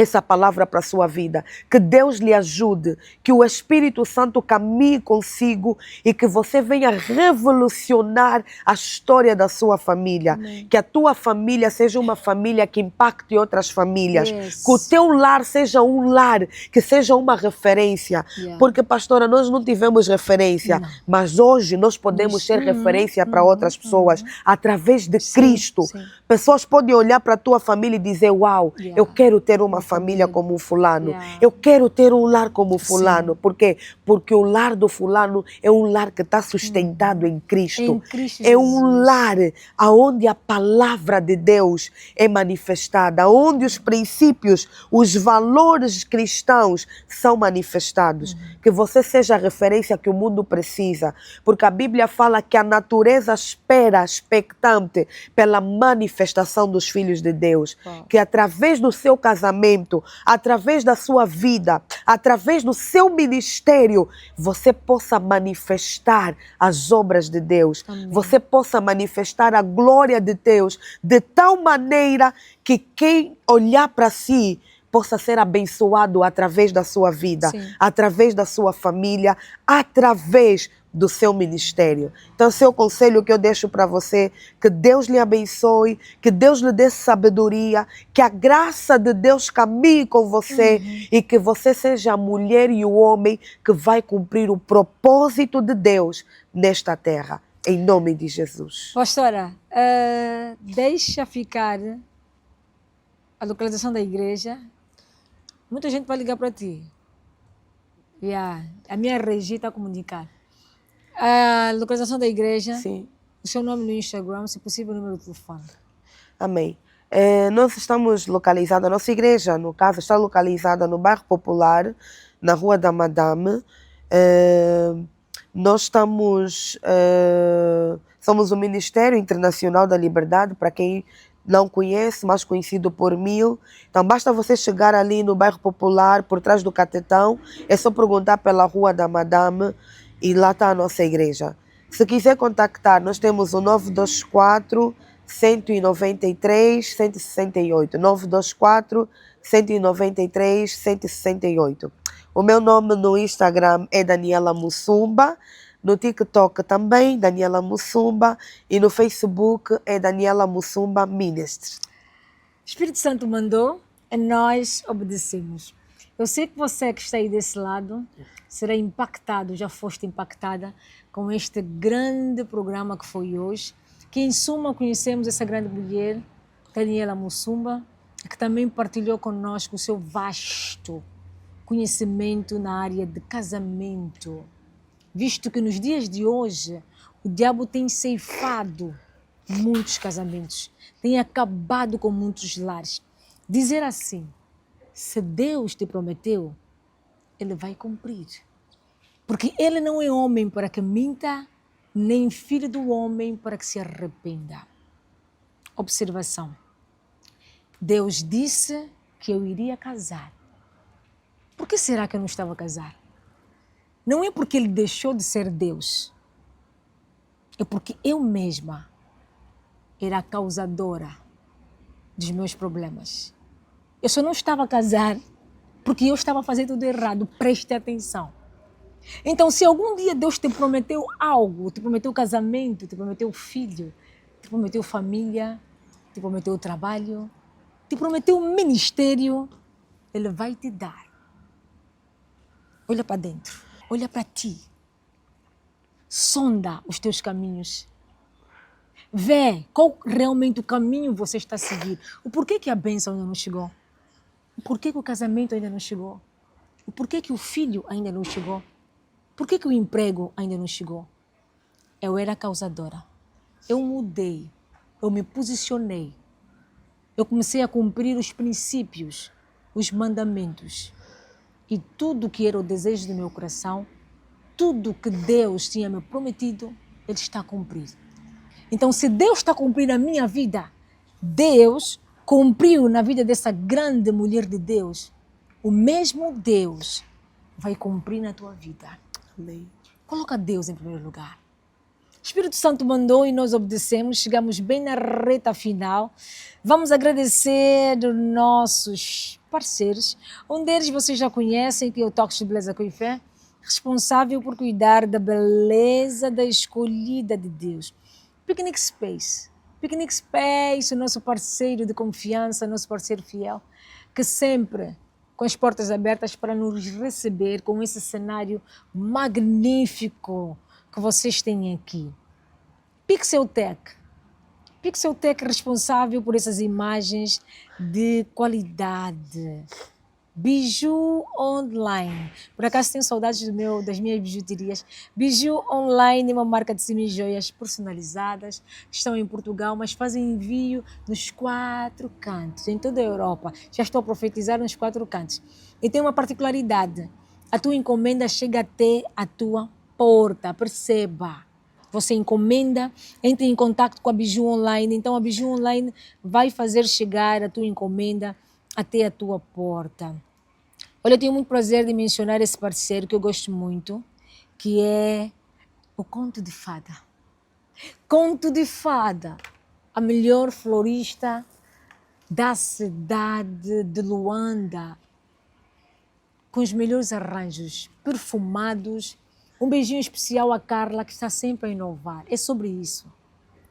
essa palavra para a sua vida. Que Deus lhe ajude, que o Espírito Santo caminhe consigo e que você venha revolucionar a história da sua família. Amém. Que a tua família seja uma família que impacte outras famílias. Yes. Que o teu lar seja um lar, que seja uma referência. Porque, pastora, nós não tivemos referência, mas hoje nós podemos ser referência para outras pessoas através de Cristo. Sim. Pessoas podem olhar para a tua família e dizer, uau, eu quero ter uma família como o fulano. Yeah. Eu quero ter um lar como o fulano. Por quê? Porque o lar do fulano é um lar que está sustentado em Cristo. Em Cristo É um Jesus. lar onde a palavra de Deus é manifestada, onde os princípios, os valores cristãos são manifestados. Que você seja a referência que o mundo precisa, porque a Bíblia fala que a natureza espera, expectante, pela manifestação dos filhos de Deus. Que através do seu casamento, através da sua vida, através do seu ministério, você possa manifestar as obras de Deus. Amém. Você possa manifestar a glória de Deus de tal maneira que quem olhar para si possa ser abençoado através da sua vida, Sim. através da sua família, através do seu ministério. Então, esse é o conselho que eu deixo para você, que Deus lhe abençoe, que Deus lhe dê sabedoria, que a graça de Deus caminhe com você e que você seja a mulher e o homem que vai cumprir o propósito de Deus nesta terra, em nome de Jesus. Pastora, deixa ficar a localização da igreja. Muita gente vai ligar para ti. A minha Regi está a comunicar. A localização da igreja, Sim. o seu nome no Instagram, se possível, o número de telefone. Amém. Nós estamos localizados, a nossa igreja, no caso, está localizada no bairro Popular, na Rua da Madame. Nós estamos, somos o Ministério Internacional da Liberdade, para quem não conhece, mais conhecido por Mil. Então, basta você chegar ali no bairro Popular, por trás do Catetão, é só perguntar pela Rua da Madame e lá está a nossa igreja. Se quiser contactar, nós temos o 924 193 168. 924 193 168. O meu nome no Instagram é Daniela Mussumba. No TikTok também, Daniela Mussumba. E no Facebook é Daniela Mussumba Ministry. Espírito Santo mandou e nós obedecemos. Eu sei que você que está aí desse lado será impactado, já foste impactada com este grande programa que foi hoje, que em suma conhecemos essa grande mulher, Daniela Mussumba, que também partilhou conosco o seu vasto conhecimento na área de casamento, visto que nos dias de hoje o diabo tem ceifado muitos casamentos, tem acabado com muitos lares. Dizer assim, se Deus te prometeu, Ele vai cumprir. Porque Ele não é homem para que minta, nem filho do homem para que se arrependa. Observação. Deus disse que eu iria casar. Por que será que eu não estava a casar? Não é porque Ele deixou de ser Deus. É porque eu mesma era a causadora dos meus problemas. Eu só não estava a casar porque eu estava a fazer tudo errado. Preste atenção. Então, se algum dia Deus te prometeu algo, te prometeu casamento, te prometeu filho, te prometeu família, te prometeu trabalho, te prometeu ministério, Ele vai te dar. Olha para dentro, olha para ti. Sonda os teus caminhos. Vê qual realmente o caminho você está a seguir. O porquê que a bênção ainda não chegou? O porquê que o casamento ainda não chegou? O porquê que o filho ainda não chegou? Por que o emprego ainda não chegou? Eu era causadora. Eu mudei. Eu me posicionei. Eu comecei a cumprir os princípios, os mandamentos. E tudo que era o desejo do meu coração, tudo que Deus tinha me prometido, Ele está a cumprir. Então, se Deus está a cumprir na minha vida, Deus cumpriu na vida dessa grande mulher de Deus, o mesmo Deus vai cumprir na tua vida. Amém. Coloca Deus em primeiro lugar. O Espírito Santo mandou e nós obedecemos. Chegamos bem na reta final. Vamos agradecer os nossos parceiros. Um deles vocês já conhecem, que é o Toques de Beleza com Fé, responsável por cuidar da beleza da escolhida de Deus. Picnic Space. Picnic Space, o nosso parceiro de confiança, nosso parceiro fiel, que sempre com as portas abertas para nos receber com esse cenário magnífico que vocês têm aqui. Pixel Tech. Pixeltech responsável por essas imagens de qualidade. Biju Online. Por acaso tenho saudades das minhas bijuterias. Biju Online é uma marca de semi-joias personalizadas. Estão em Portugal, mas fazem envio nos 4 cantos, em toda a Europa. Já estou a profetizar nos 4 cantos. E tem uma particularidade. A tua encomenda chega até a tua porta. Perceba. Você encomenda, entre em contato com a Biju Online. Então a Biju Online vai fazer chegar a tua encomenda até a tua porta. Olha, eu tenho muito prazer de mencionar esse parceiro que eu gosto muito, que é o Conto de Fada. Conto de Fada, a melhor florista da cidade de Luanda, com os melhores arranjos, perfumados. Um beijinho especial à Carla, que está sempre a inovar. É sobre isso.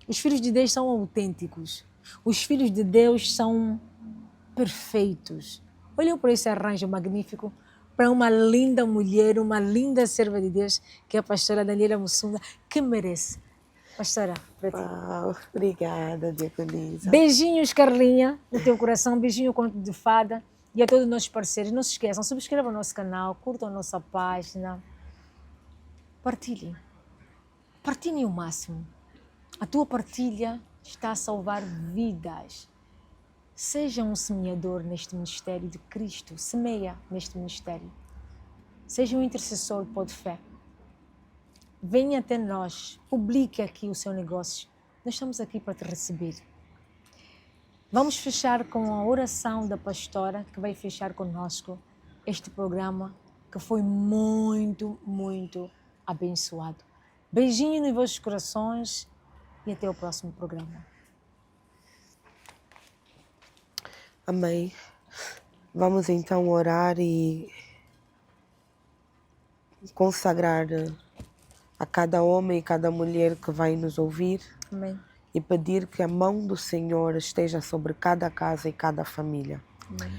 Os filhos de Deus são autênticos. Os filhos de Deus são perfeitos. Olhem por esse arranjo magnífico para uma linda mulher, uma linda serva de Deus, que é a pastora Daniela Mussunda, que merece. Pastora, para ti. Uau, obrigada, Diaconisa. Beijinhos, Carlinha, no teu coração. Beijinho, Conto de Fada. E a todos os nossos parceiros. Não se esqueçam, subscrevam o nosso canal, curtam a nossa página. Partilhem. Partilhem o máximo. A tua partilha está a salvar vidas. Seja um semeador neste ministério de Cristo. Semeia neste ministério. Seja um intercessor de pó de fé. Venha até nós. Publique aqui o seu negócio. Nós estamos aqui para te receber. Vamos fechar com a oração da pastora, que vai fechar conosco este programa, que foi muito, muito abençoado. Beijinho nos vossos corações e até o próximo programa. Amém. Vamos então orar e consagrar a cada homem e cada mulher que vai nos ouvir. Amém. E pedir que a mão do Senhor esteja sobre cada casa e cada família. Amém.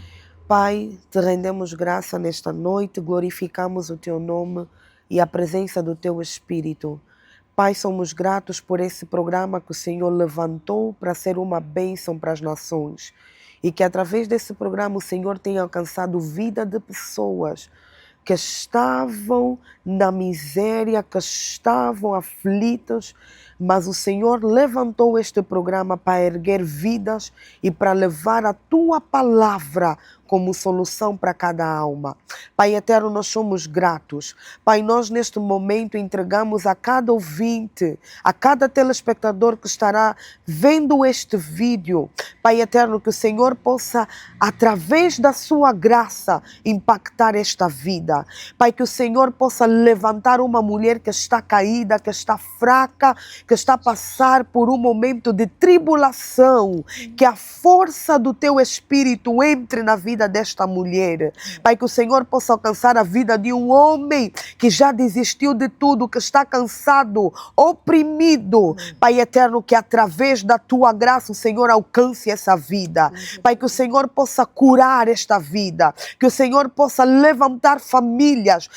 Pai, te rendemos graça nesta noite, glorificamos o teu nome e a presença do teu Espírito. Pai, somos gratos por esse programa que o Senhor levantou para ser uma bênção para as nações. E que através desse programa o Senhor tenha alcançado vida de pessoas que estavam na miséria, que estavam aflitos, mas o Senhor levantou este programa para erguer vidas e para levar a tua palavra como solução para cada alma. Pai eterno, nós somos gratos. Pai, nós neste momento entregamos a cada ouvinte, a cada telespectador que estará vendo este vídeo. Pai eterno, que o Senhor possa, através da sua graça, impactar esta vida. Pai, que o Senhor possa levantar uma mulher que está caída, que está fraca, que está a passar por um momento de tribulação, que a força do teu Espírito entre na vida desta mulher. Pai, que o Senhor possa alcançar a vida de um homem que já desistiu de tudo, que está cansado, oprimido. Pai eterno, que através da tua graça o Senhor alcance essa vida. Pai, que o Senhor possa curar esta vida, que o Senhor possa levantar famílias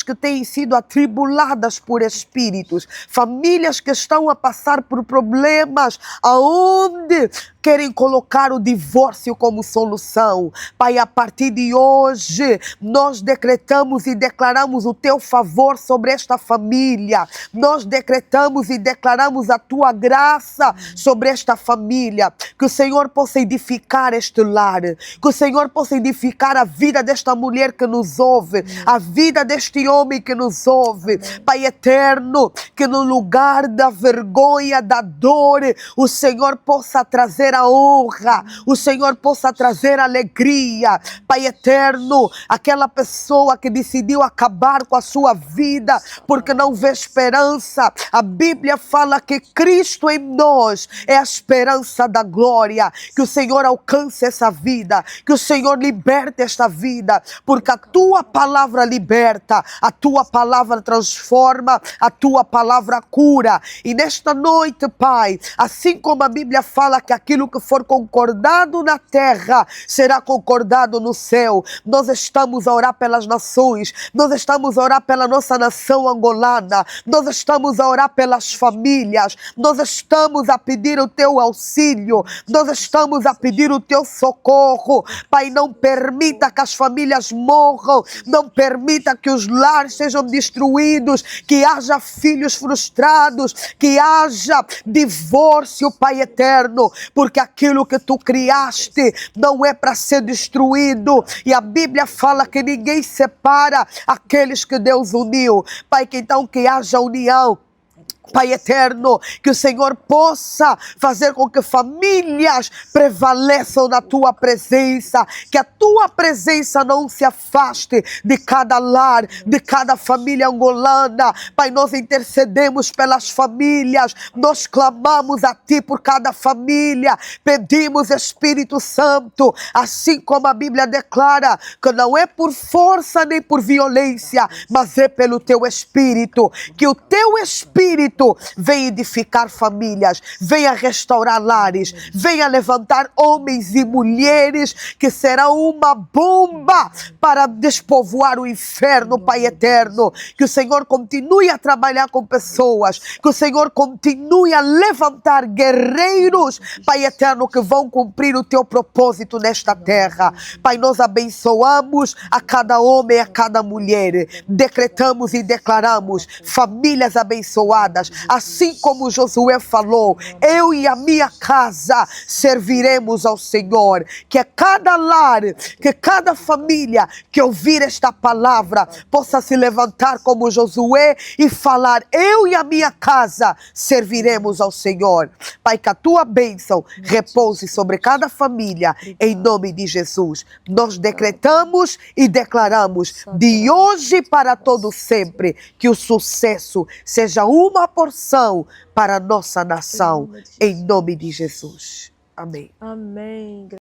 que têm sido atribuladas por espíritos, famílias que estão a passar por problemas aonde querem colocar o divórcio como solução. Pai, a partir de hoje, nós decretamos e declaramos o teu favor sobre esta família. Nós decretamos e declaramos a tua graça sobre esta família. Que o Senhor possa edificar este lar. Que o Senhor possa edificar a vida desta mulher que nos ouve, a vida deste homem que nos ouve. Pai eterno, que no lugar da vergonha, da dor, o Senhor possa trazer a honra, o Senhor possa trazer alegria. Pai eterno, aquela pessoa que decidiu acabar com a sua vida porque não vê esperança, a Bíblia fala que Cristo em nós é a esperança da glória. Que o Senhor alcance essa vida, que o Senhor liberte esta vida, porque a tua palavra liberta, a tua palavra transforma, a tua palavra cura. E nesta noite, Pai, assim como a Bíblia fala que aquilo aquilo que for concordado na terra será concordado no céu. Nós estamos a orar pelas nações, nós estamos a orar pela nossa nação angolana, nós estamos a orar pelas famílias, nós estamos a pedir o teu auxílio, nós estamos a pedir o teu socorro. Pai, não permita que as famílias morram, não permita que os lares sejam destruídos, que haja filhos frustrados, que haja divórcio, Pai eterno, porque aquilo que tu criaste não é para ser destruído, e a Bíblia fala que ninguém separa aqueles que Deus uniu. Pai, que então que haja união. Pai eterno, que o Senhor possa fazer com que famílias prevaleçam na tua presença, que a tua presença não se afaste de cada lar, de cada família angolana. Pai, nós intercedemos pelas famílias, nós clamamos a ti por cada família, pedimos, Espírito Santo, assim como a Bíblia declara, que não é por força nem por violência, mas é pelo teu Espírito, que o teu Espírito venha edificar famílias, venha restaurar lares, venha levantar homens e mulheres que serão uma bomba para despovoar o inferno, Pai eterno. Que o Senhor continue a trabalhar com pessoas, que o Senhor continue a levantar guerreiros, Pai eterno, que vão cumprir o teu propósito nesta terra. Pai, nós abençoamos a cada homem e a cada mulher, decretamos e declaramos famílias abençoadas, assim como Josué falou: eu e a minha casa serviremos ao Senhor. Que a cada lar, que cada família que ouvir esta palavra possa se levantar como Josué e falar: eu e a minha casa serviremos ao Senhor. Pai, que a tua bênção repouse sobre cada família, em nome de Jesus. Nós decretamos e declaramos de hoje para todo sempre que o sucesso seja uma porção para a nossa nação, em nome de Jesus. Amém. Amém.